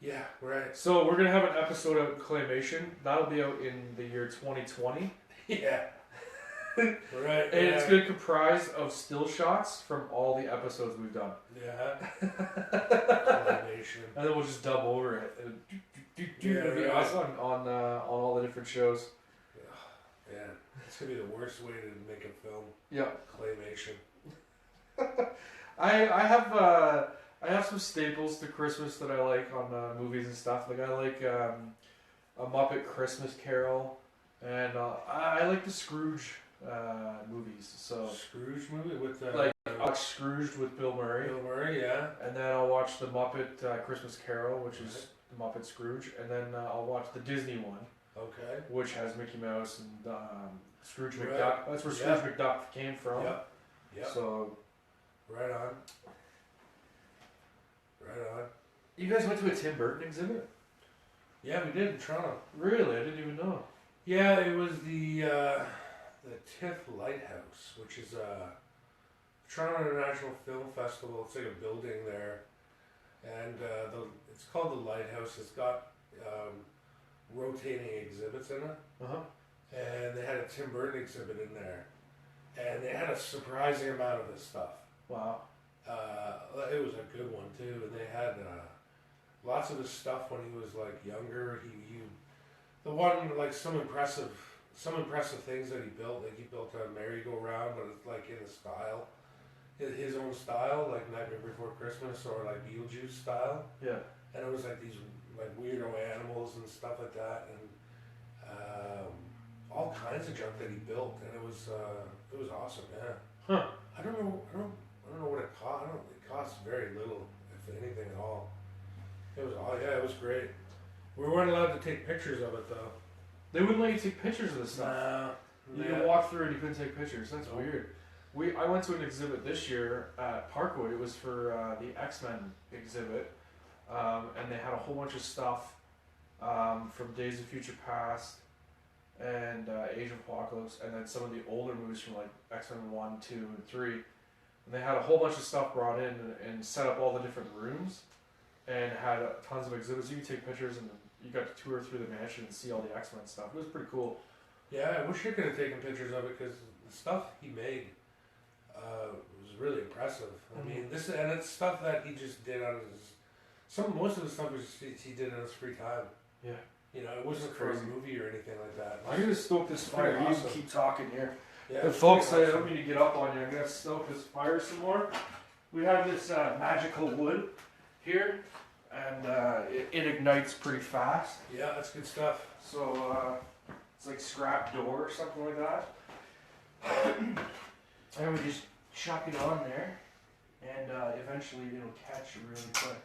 Yeah, right. So we're gonna have an episode of Claymation. That'll be out in the year 2020. Yeah. Right. And it's gonna comprise of still shots from all the episodes we've done. Yeah. Claymation. And then we'll just dub over it. And Yeah, it'll be right. us on all the different shows. Yeah. It's gonna be the worst way to make a film. Yeah. Claymation. I have some staples to Christmas that I like on movies and stuff. Like I like A Muppet Christmas Carol, and I like the Scrooge movies. So Scrooge movie with I watch Scrooged with Bill Murray, yeah. and then I'll watch the Muppet Christmas Carol, which is the Muppet Scrooge, and then I'll watch the Disney one, Okay. which has Mickey Mouse and Scrooge Right. McDuck. That's where Scrooge McDuck came from. Yep. Yep. So Right on. Right on. you guys went to a Tim Burton exhibit? Yeah, we did in Toronto. Really? I didn't even know. Yeah, it was the TIFF Lighthouse, which is a Toronto International Film Festival. It's like a building there, and it's called the Lighthouse. It's got rotating exhibits in it. Uh huh. and they had a Tim Burton exhibit in there, and they had a surprising amount of this stuff. Wow. It was a good one too, and they had lots of his stuff when he was like younger. He the one like some impressive things that he built. Like he built a merry-go-round, but it's like in a style, his own style, like Nightmare Before Christmas or like Beetlejuice style. Yeah. And it was like these like weirdo animals and stuff like that, and all kinds of junk that he built, and it was awesome. Yeah. Huh. I don't know what it cost. It cost very little, if anything at all. It was great. We weren't allowed to take pictures of it though. They wouldn't let you take pictures of this stuff. Nah. You could walk through and you couldn't take pictures. That's weird. I went to an exhibit this year at Parkwood. It was for the X-Men exhibit, and they had a whole bunch of stuff from Days of Future Past and Age of Apocalypse, and then some of the older movies from like X-Men 1, 2, and 3. And they had a whole bunch of stuff brought in and set up all the different rooms, and had tons of exhibits. You could take pictures, and you got to tour through the mansion and see all the X-Men stuff. It was pretty cool. Yeah, I wish I could have taken pictures of it because the stuff he made was really impressive. I mean, it's stuff that he just did on his. Most of the stuff was he did on his free time. Yeah. You know, it wasn't for a movie or anything like that. I'm gonna stoke this fire. You awesome. can keep talking here. Yeah, And folks, I awesome. don't mean to get up on you. I'm gonna stoke this fire some more. We have this magical wood here, and it ignites pretty fast. Yeah, that's good stuff. So it's like scrap door or something like that. And we just chuck it on there, and eventually it'll catch really quick.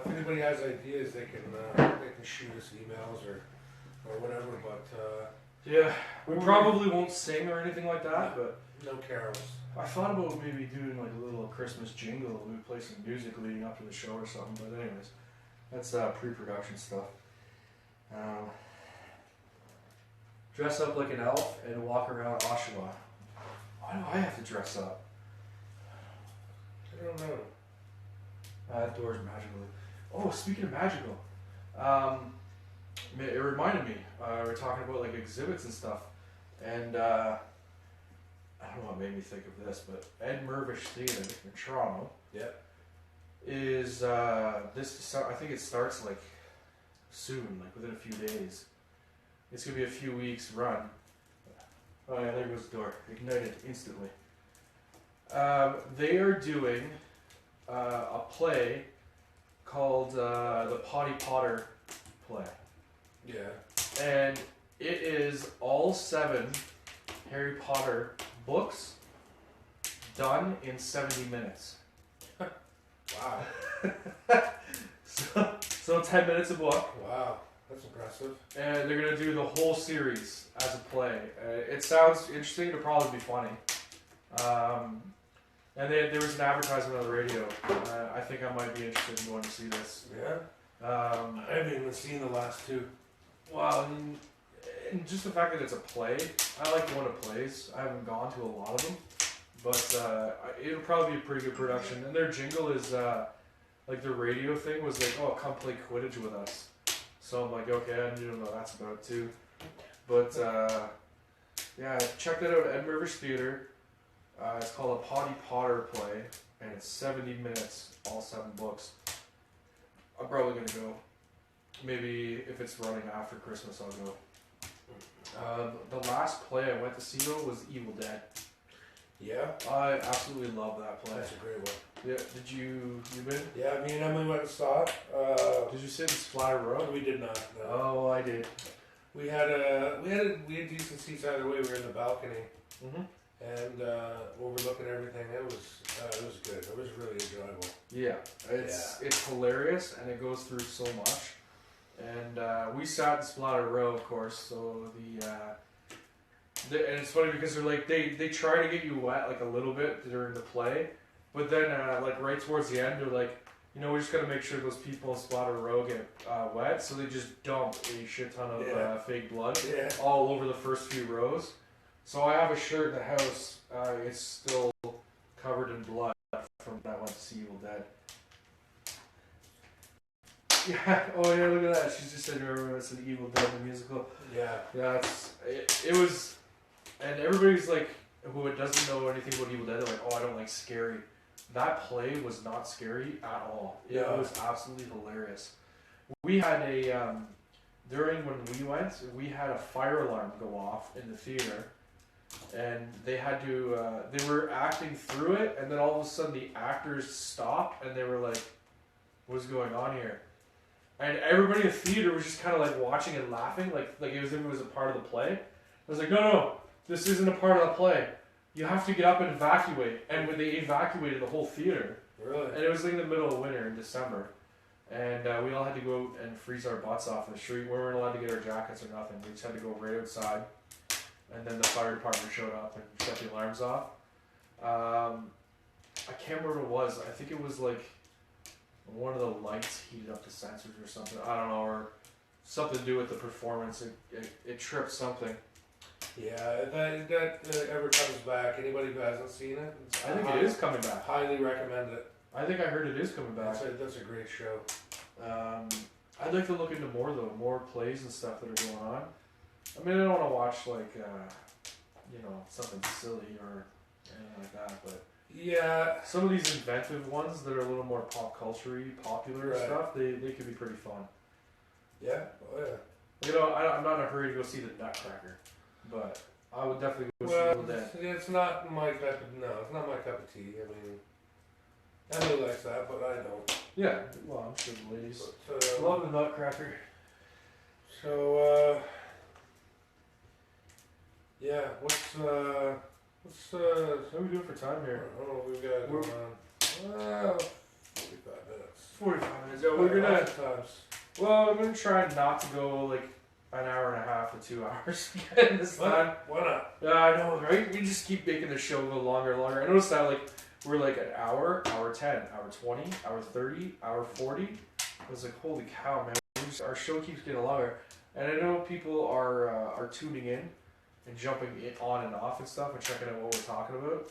If anybody has ideas, they can shoot us emails or whatever. But Yeah, we probably won't sing or anything like that, but no carols. I thought about maybe doing like a little Christmas jingle. We play some music leading up to the show or something. But anyways, that's pre-production stuff. Dress up like an elf and walk around Oshawa. Why do I have to dress up? I don't know. That door's magical. Oh, speaking of magical, it reminded me. We were talking about like exhibits and stuff, and I don't know what made me think of this, but Ed Mirvish Theatre in Toronto. Yep. Is this? I think it starts like soon, like within a few days. It's gonna be a few weeks run. Oh yeah, there goes the door. Ignited instantly. They are doing a play called the Potty Potter play. Yeah. And it is all 7 Harry Potter books done in 70 minutes. Wow. So 10 minutes a book. Wow. That's impressive. And they're going to do the whole series as a play. It sounds interesting. It'll probably be funny. And there was an advertisement on the radio. I think I might be interested in going to see this. Yeah. I haven't even seen the last 2. Well, and just the fact that it's a play. I like going to plays. I haven't gone to a lot of them. But it'll probably be a pretty good production. And their jingle is, like their radio thing was like, oh, come play Quidditch with us. So I'm like, okay, I need to know what that's about too. But yeah, check that out at Ed Mirvish Theatre. It's called a Potty Potter play, and it's 70 minutes, all 7 books. I'm probably gonna go. Maybe if it's running after Christmas, I'll go. The last play I went to see though was Evil Dead. Yeah. I absolutely love that play. That's a great one. Yeah, did you been? Yeah, me and Emily went and saw it. Did you sit in Splatter Row? We did not. No. Oh, I did. We had decent seats either way. We were in the balcony and overlooking everything. It was good. It was really enjoyable. Yeah, it's hilarious and it goes through so much. And we sat in Splatter Row, of course. So and it's funny because they're like they try to get you wet like a little bit during the play, but then like right towards the end they're like, you know, we just gotta make sure those people in Splatter Row get wet, so they just dump a shit ton of fake blood all over the first few rows. So I have a shirt in the house. It's still covered in blood Yeah. Oh yeah. Look at that. She's just said, "Remember it's an Evil Dead the musical." Yeah. Yeah. It was, and everybody's like, who doesn't know anything about Evil Dead, they're like, "Oh, I don't like scary." That play was not scary at all. It Yeah. was absolutely hilarious. We had a during when we went, we had a fire alarm go off in the theater, and they had to. They were acting through it, and then all of a sudden the actors stopped, and they were like, "What's going on here?" And everybody in the theater was just kind of like watching and laughing, like as if it was a part of the play. I was like, no, this isn't a part of the play. You have to get up and evacuate. And when they evacuated the whole theater, Really? and it was like in the middle of winter in December, and we all had to go out and freeze our butts off in the street. We weren't allowed to get our jackets or nothing. We just had to go right outside. And then the fire department showed up and shut the alarms off. I can't remember what it was. I think it was like one of the lights heated up the sensors or something. I don't know, or something to do with the performance. It tripped something. Yeah, that ever comes back. Anybody who hasn't seen it, I think it is coming back. Highly recommend it. I think I heard it is coming back. That's a great show. I'd like to look into more though, more plays and stuff that are going on. I mean, I don't want to watch like, something silly or anything like that, but Yeah. some of these inventive ones that are a little more pop culture-y, popular Right. stuff, they could be pretty fun. Yeah. Oh yeah. You know, I'm not in a hurry to go see the Nutcracker, but I would definitely go see Well, Evil Dead. it's not my type of it's not my cup of tea. I mean, Emily likes that, but I don't. Yeah, well, I'm sure the ladies But, love the Nutcracker. So, yeah. What's What are we doing for time I here? don't know what we've got going on. Well, 45 minutes. 45 minutes. Yeah, we're gonna. Times. Well, I'm gonna try not to go like an hour and a half to 2 hours again this time. Why not? Yeah, I know, right? We just keep making the show go longer and longer. I noticed that like we're like an hour, hour 10, hour 20, hour 30, hour 40. I was like, holy cow, man! Our show keeps getting longer, and I know people are tuning in and jumping it on and off and stuff and checking out what we're talking about.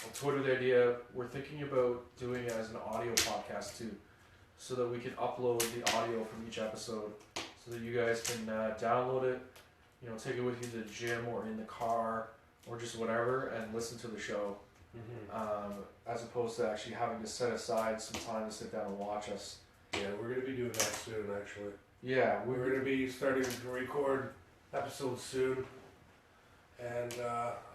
On Twitter, the idea we're thinking about doing it as an audio podcast too, so that we can upload the audio from each episode, so that you guys can download it, take it with you to the gym or in the car or just whatever, and listen to the show, as opposed to actually having to set aside some time to sit down and watch us. Yeah, we're gonna be doing that soon. Actually, Yeah, we're gonna be starting to record episodes soon, and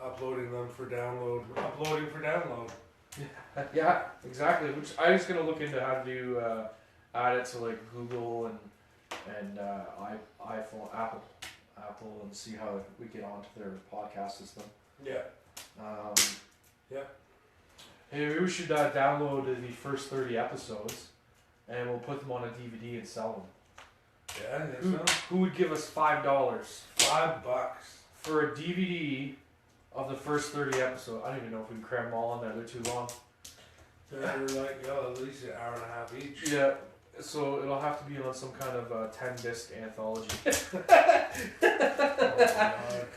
uploading them for download. Uploading for download. Yeah, exactly. Which I was gonna look into how to do, add it to like Google and iPhone, Apple, and see how we get onto their podcast system. Yeah. Yeah. Hey, maybe we should download the first 30 episodes, and we'll put them on a DVD and sell them. Yeah, I think so. Who would give us $5 $5. for a DVD of the first 30 episodes? I don't even know if we can cram them all in there. They're too long. They're like at least an hour and a half each. Yeah, so it'll have to be on some kind of 10-disc anthology.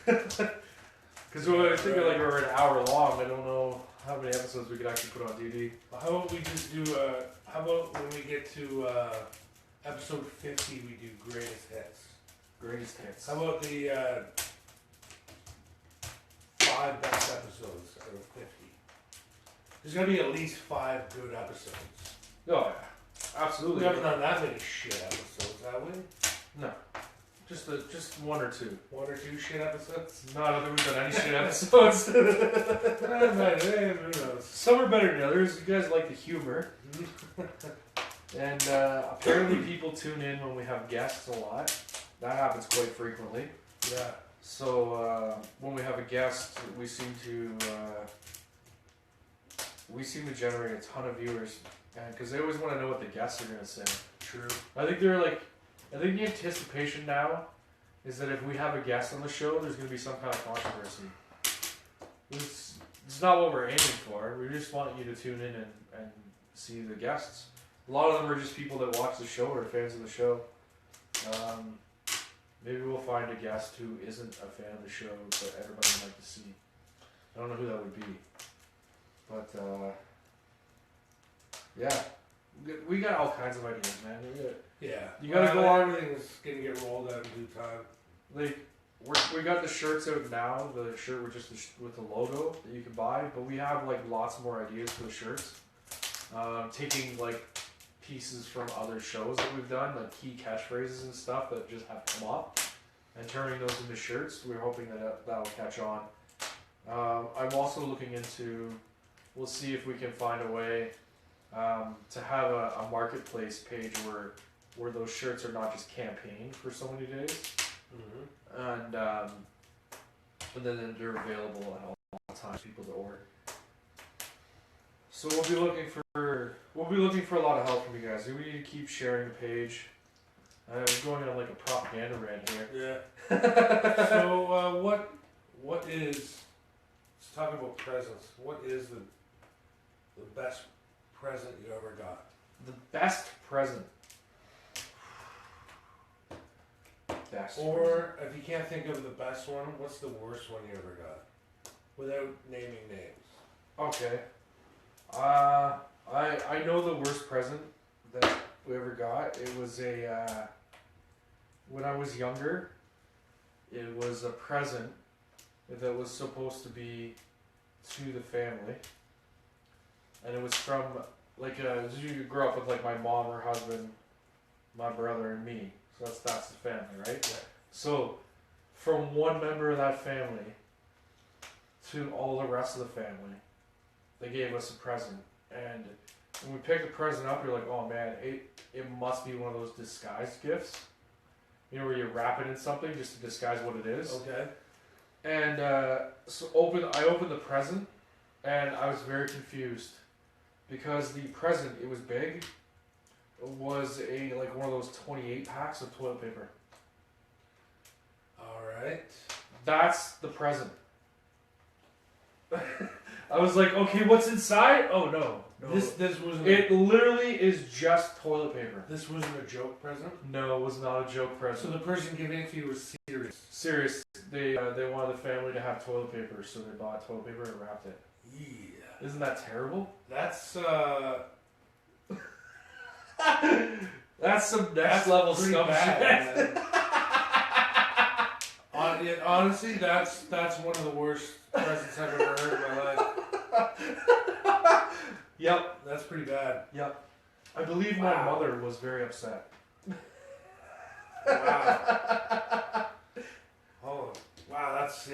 Because I think like we're an hour long. I don't know how many episodes we could actually put on DVD. How about we just do? How about when we get to episode 50, we do greatest hits? Greatest hits. How about the 5 best episodes out of 50? There's gonna be at least 5 good episodes. Oh yeah, absolutely. We haven't done that many shit episodes, have we? No, just one or two. 1 or 2 shit episodes. Not that we've done any shit episodes. Who knows? Some are better than others. You guys like the humor. And apparently people tune in when we have guests a lot. That happens quite frequently. Yeah. So when we have a guest, we seem to generate a ton of viewers, because they always want to know what the guests are going to say. True. I think the anticipation now is that if we have a guest on the show, there's going to be some kind of controversy. It's not what we're aiming for. We just want you to tune in and see the guests. A lot of them are just people that watch the show or fans of the show. Maybe we'll find a guest who isn't a fan of the show, but everybody would like to see. I don't know who that would be. But, yeah. We got all kinds of ideas, man. Yeah. You gotta go on. Everything's gonna get rolled out in due time. Like we got the shirts out now. The shirt with just with the logo that you can buy, but we have like lots more ideas for the shirts. Taking like pieces from other shows that we've done, like key catchphrases and stuff that just have come up, and turning those into shirts. We're hoping that that'll catch on. I'm also looking into. We'll see if we can find a way to have a marketplace page where those shirts are not just campaigned for so many days, and then they're available at all times for people to order. So we'll be looking for a lot of help from you guys. We need to keep sharing the page. I'm going on like a propaganda rant here. Yeah. So what is? Let's talk about presents. What is the best present you ever got? The best present. Or if you can't think of the best one, what's the worst one you ever got? Without naming names. Okay. I know the worst present that we ever got. It was when I was younger. It was a present that was supposed to be to the family, and it was from like you grew up with like my mom, her husband, my brother, and me. So that's the family, right? Yeah. So from one member of that family to all the rest of the family, they gave us a present, and when we picked the present up, you're like, oh man, it must be one of those disguised gifts. You know, where you wrap it in something just to disguise what it is. Okay. And so I opened the present, and I was very confused because the present, it was big, was like one of those 28 packs of toilet paper. All right. That's the present. I was like, okay, what's inside? Oh no. This wasn't. It literally is just toilet paper. This wasn't a joke present. No, it was not a joke So present. the person giving it to you was serious. Serious. They wanted the family to have toilet paper, so they bought toilet paper and wrapped it. Yeah. Isn't that terrible? That's That's some next level pretty stuff. bad, man. Honestly, that's one of the worst presents I've ever heard in my life. Yep. That's pretty bad. Yep. I believe my mother was very upset. Wow. Oh, wow. That's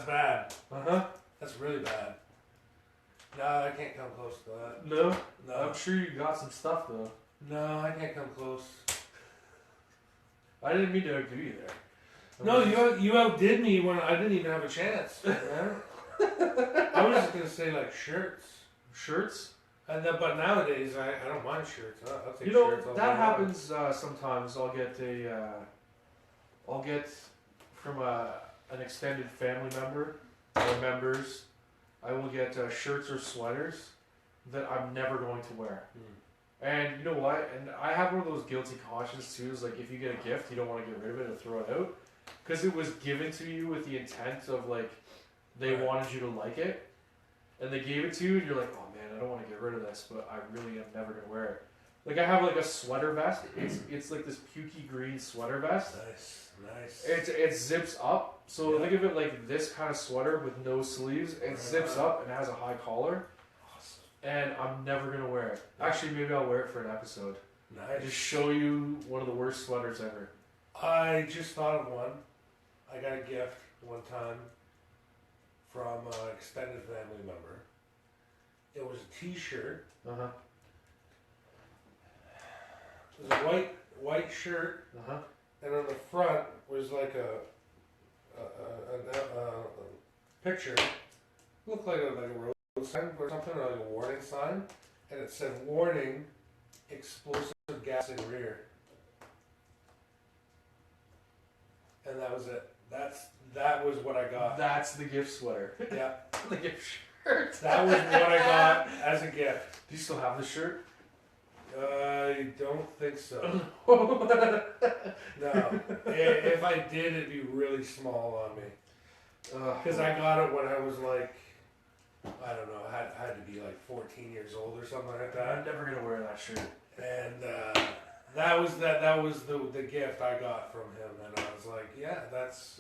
bad. Uh-huh. That's really bad. No, I can't come close to that. No? No, I'm sure you got some stuff though. no, I can't come close. I didn't mean to outdo you there. No, you outdid me when I didn't even have a chance. Man. I was just gonna say like shirts, Shirts? but nowadays I don't mind shirts. I'll take You know, shirts. All that day long. happens sometimes. I'll get from an extended family member or members, I will get shirts or sweaters that I'm never going to wear. And you know what? And I have one of those guilty conscience too. Is like if you get a gift, you don't want to get rid of it or throw it out, because it was given to you with the intent of like they Right. wanted you to like it, and they gave it to you, and you're like, oh man, I don't want to get rid of this, but I really am never gonna wear it. Like I have like a sweater vest. It's like this pukey green sweater vest. Nice. It zips up. So think of it like this kind of sweater with no sleeves. It zips up and has a high collar. Awesome. And I'm never gonna wear it. Actually, maybe I'll wear it for an episode. Nice. Just show you one of the worst sweaters ever. I just thought of one. I got a gift one time from an extended family member. It was a T-shirt. Uh huh. It was a white shirt, Uh huh. and on the front was like a picture. Looked like a road sign or something, or like a warning sign, and it said "Warning: Explosive gas in rear." And that was it. That was what I got. That's the gift sweater. Yeah, The gift shirt. that was what I got as a gift. Do you still have the shirt? I don't think so. Oh, No. If I did, it'd be really small on me. Because I got it when I was like, I don't know, I had to be like 14 years old or something like I'm that. never gonna wear that shirt. And that was the gift I got from him, and I was like, yeah, that's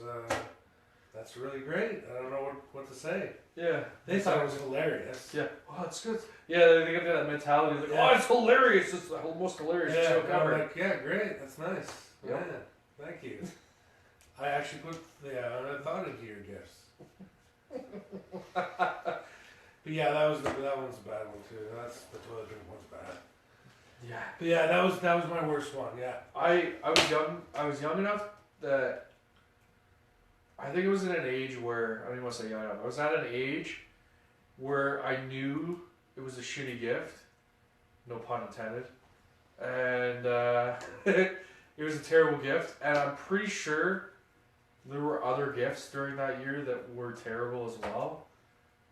really great. I don't know what to say. Yeah. They thought it was hilarious. Yeah. Oh, it's good. Yeah, they get that mentality. Like, Yeah. oh, it's hilarious. It's the most hilarious Yeah, joke and I'm ever. like, yeah, great, that's nice. Yep. Yeah, thank you. I actually put I thought into your gifts. But yeah, that one's a bad one too. That's the toilet paper one's bad. Yeah. But yeah, that was my worst one. Yeah. I was young enough that I think it was in an age where, I don't even want to say young enough. I was at an age where I knew it was a shitty gift, no pun intended, and it was a terrible gift. And I'm pretty sure there were other gifts during that year that were terrible as well,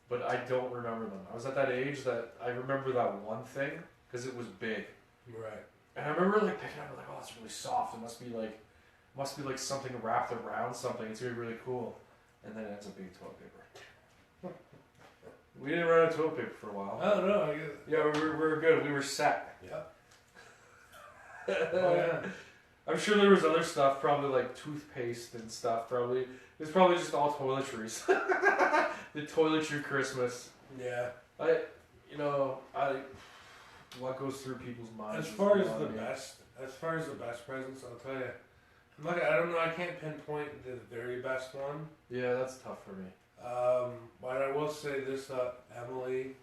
but I don't remember them. I was at that age that I remember that one thing because it was big. Right. And I remember like picking up like, oh, it's really soft. It must be like something wrapped around something. It's gonna be really cool. And then it ends up being toilet paper. We didn't run out of toilet paper for a while. Oh no, I get it. Yeah, we were good. We were set. Yep. Oh yeah. I'm sure there was other stuff, probably like toothpaste and stuff. Probably it's probably just all toiletries. The toiletry Christmas. Yeah. What goes through people's minds? As far as the best presents, I'll tell you. I don't know. I can't pinpoint the very best one. Yeah, that's tough for me. But I will say this: Emily's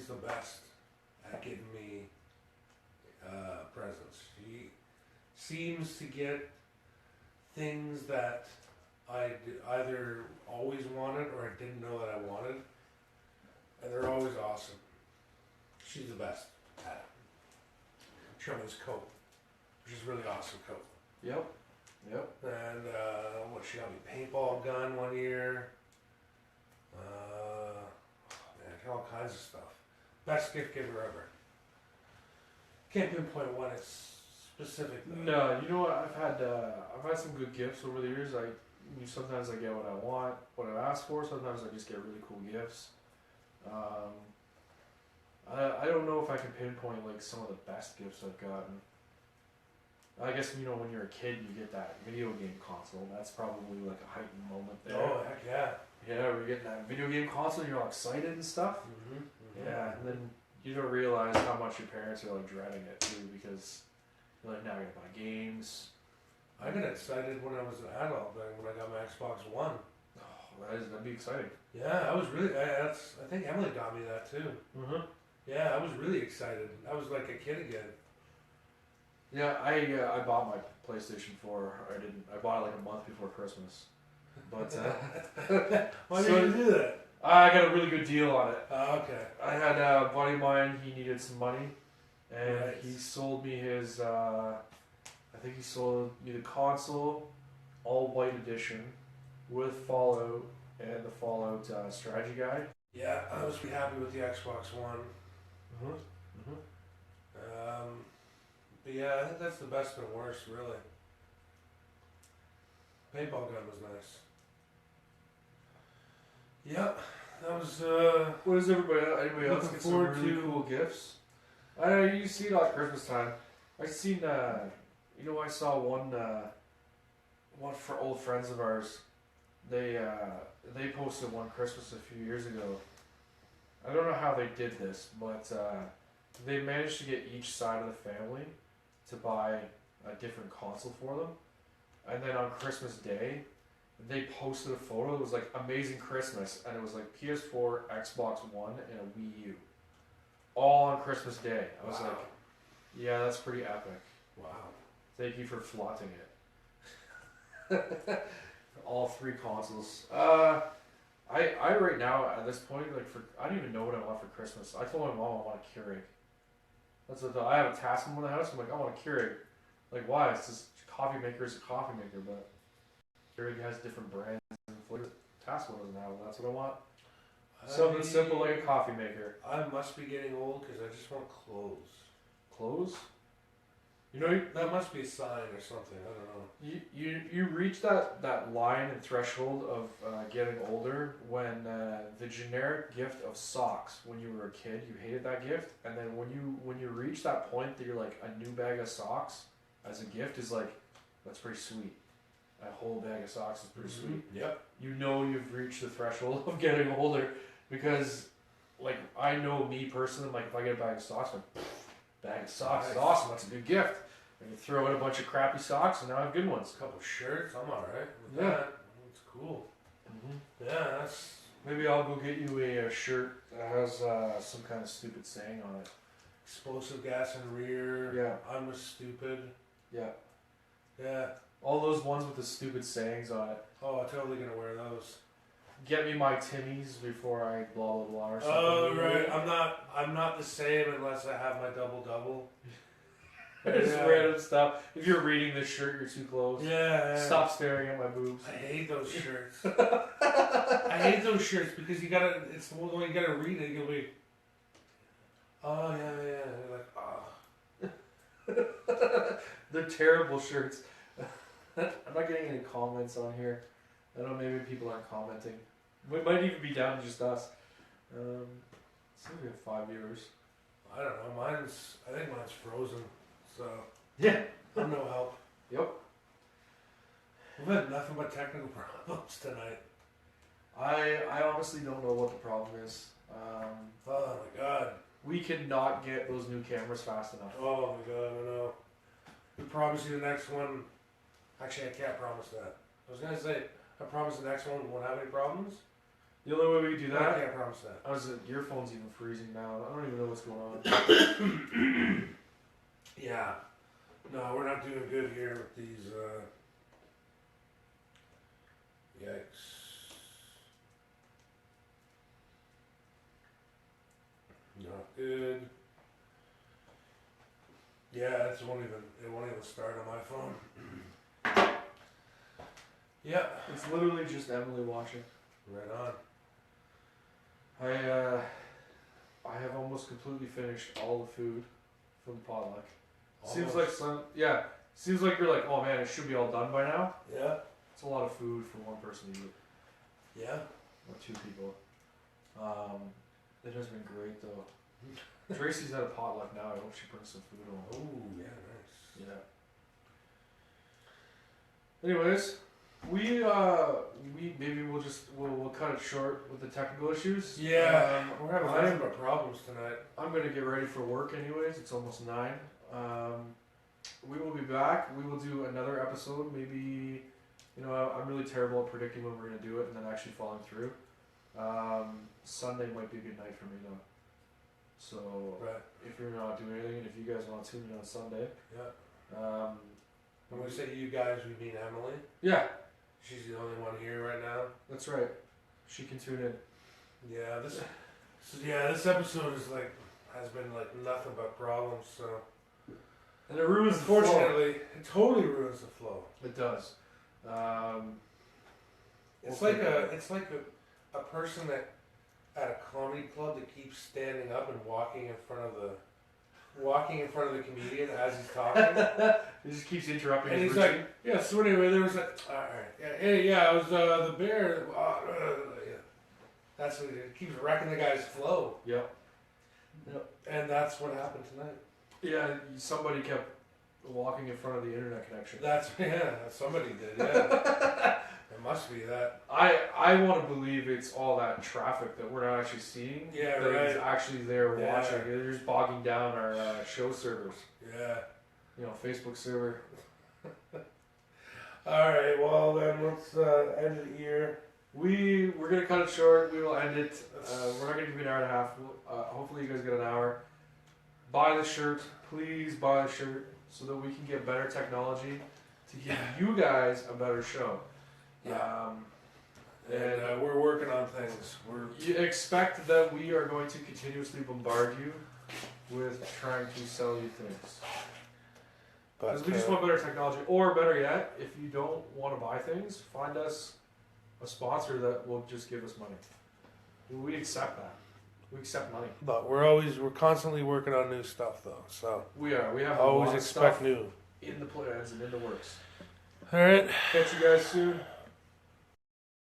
the best at getting me presents. She seems to get things that I either always wanted or I didn't know that I wanted, and they're always awesome. She's the best at it. She got me this coat, which is a really awesome coat. Yep. And she got me a paintball gun one year. Man, all kinds of stuff. Best gift giver ever. Can't pinpoint one it's specific though. No, you know what? I've had some good gifts over the years. Sometimes I get what I want, what I ask for. Sometimes I just get really cool gifts. I don't know if I can pinpoint like some of the best gifts I've gotten. I guess when you're a kid, you get that video game console. That's probably like a heightened moment there. Oh heck yeah! Yeah, we're getting that video game console. And you're all excited and stuff. Mm-hmm. Yeah, and then you don't realize how much your parents are like dreading it too, because you're like, now you're gonna buy games. I got excited when I was an adult, when I got my Xbox One. Oh, that'd be exciting. Yeah, I was really. I think Emily got me that too. Mm-hmm. Yeah, I was really excited. I was like a kid again. Yeah, I bought my PlayStation 4. I bought it like a month before Christmas. But Why did you do that? I got a really good deal on it. Oh, okay. I had a buddy of mine. He needed some money, and Right. he sold me his. I think he sold me the console, all white edition, with Fallout and the Fallout strategy guide. Yeah, I was pretty happy with the Xbox One. But yeah, I think that's the best and worst, really. Paintball gun was nice. Yep, that was. What does anybody else Looking get some forward really to- cool gifts? I know you see it at Christmas time. I seen I saw one for old friends of ours. They posted one Christmas a few years ago. I don't know how they did this, but they managed to get each side of the family to buy a different console for them. And then on Christmas Day, they posted a photo. It was like Amazing Christmas, and it was like PS4, Xbox One, and a Wii U, all on Christmas Day. I was Wow. like, yeah, that's pretty epic. Wow. Thank you for flaunting it. All three consoles. I right now at this point, I don't even know what I want for Christmas. I told my mom I want a Keurig. That's what I have a Tascam in the house. I'm like, I want a Keurig. Like, why? It's just coffee maker is a coffee maker, but Keurig has different brands and flavors. Tascam doesn't have. That's what I want. Something simple like a coffee maker. I must be getting old because I just want clothes. Clothes? You know, That must be a sign or something. I don't know. you reach that line and threshold of getting older when the generic gift of socks when you were a kid, you hated that gift, and then when you reach that point that you're like, a new bag of socks as a gift is like, that's pretty sweet. A whole bag of socks is pretty sweet. Yep. You know you've reached the threshold of getting older, because like, I know me personally, like, if I get a bag of socks, I'm like, bag of socks is Nice. awesome, that's a good gift. And you throw in a bunch of crappy socks, and now I have good ones. A couple shirts. I'm all right with Yeah. that. It's cool. Yeah, that's Maybe I'll go get you a shirt that has some kind of stupid saying on it. explosive gas in rear. Yeah. I'm a stupid. Yeah. Yeah. All those ones with the stupid sayings on it. Oh, I'm totally gonna wear those. Get me my Timmies before I blah blah blah or something. Oh right. I'm not the same unless I have my double. Just Yeah. random stuff. If you're reading this shirt, you're too close. Yeah. Stop staring at my boobs. I hate those shirts. I hate those shirts because you gotta. It's the one you gotta read it. You'll be. Oh yeah. You're like They're terrible shirts. I'm not getting any comments on here. I don't know, maybe people aren't commenting. We might even be down to just us. Seems we have 5 viewers. I don't know. I think mine's frozen. So Yeah. I'm no help. Yep. We've had nothing but technical problems tonight. I honestly don't know what the problem is. Oh my god. We cannot get those new cameras fast enough. Oh my god. I know. We promise you the next one. Actually, I can't promise that. I was gonna say I promise the next one won't have any problems. The only way we could do But I that. can't promise that. I was your phone's even freezing now. I don't even know what's going on. Yeah. No, we're not doing good here with these. Yikes. Not good. Yeah, it won't even start on my phone. Yeah. It's literally just Emily watching. Right on. I have almost completely finished all the food from the potluck. Seems Almost. like seems like you're like, oh man, it should be all done by now. Yeah. It's a lot of food for one person to eat, Yeah. or 2 people. It has been great though. Tracy's at a potluck now. I hope she brings some food home. Oh, yeah, nice. Yeah. Anyways, we maybe we'll cut it short with the technical issues. Yeah, we're having I'm- nothing but problems tonight. I'm gonna get ready for work anyways. It's almost 9. We will be back. We will do another episode. Maybe, I'm really terrible at predicting when we're gonna do it and then actually following through. Sunday might be a good night for me though. So Right. if you're not doing anything, and if you guys want to tune in on Sunday, Yeah. When we say you guys, we mean Emily. yeah, She's the only one here right now. that's right. She can tune in. Yeah, this episode has been like nothing but problems. So And it ruins the flow. unfortunately, it totally ruins the flow. It does. It's Well, like a person that at a comedy club that keeps standing up and walking in front of the comedian as he's talking. He just keeps interrupting And his he's routine. like, yeah, so anyway, there was like, alright, yeah, it was the bear. Yeah. That's what it keeps wrecking the guy's flow. Yep. And that's what happened tonight. Yeah, somebody kept walking in front of the internet connection. Somebody did, yeah. It must be that. I want to believe it's all that traffic that we're not actually seeing. Yeah, that is right. actually there Yeah. watching. They're just bogging down our show servers. Yeah. Facebook server. Alright, well then let's end it here. We're gonna cut it short. We will end it. We're not gonna give you an hour and a half. Hopefully you guys get an hour. Buy the shirt, please buy the shirt, so that we can get better technology to give you guys a better show. Yeah. And we're working on things. you expect that we are going to continuously bombard you with trying to sell you things. Because we just want better technology. Or better yet, if you don't want to buy things, find us a sponsor that will just give us money. We accept that. We accept money. But we're constantly working on new stuff though. So We have a always lot of expect stuff new. In the plans and in the works. All right. Catch you guys soon.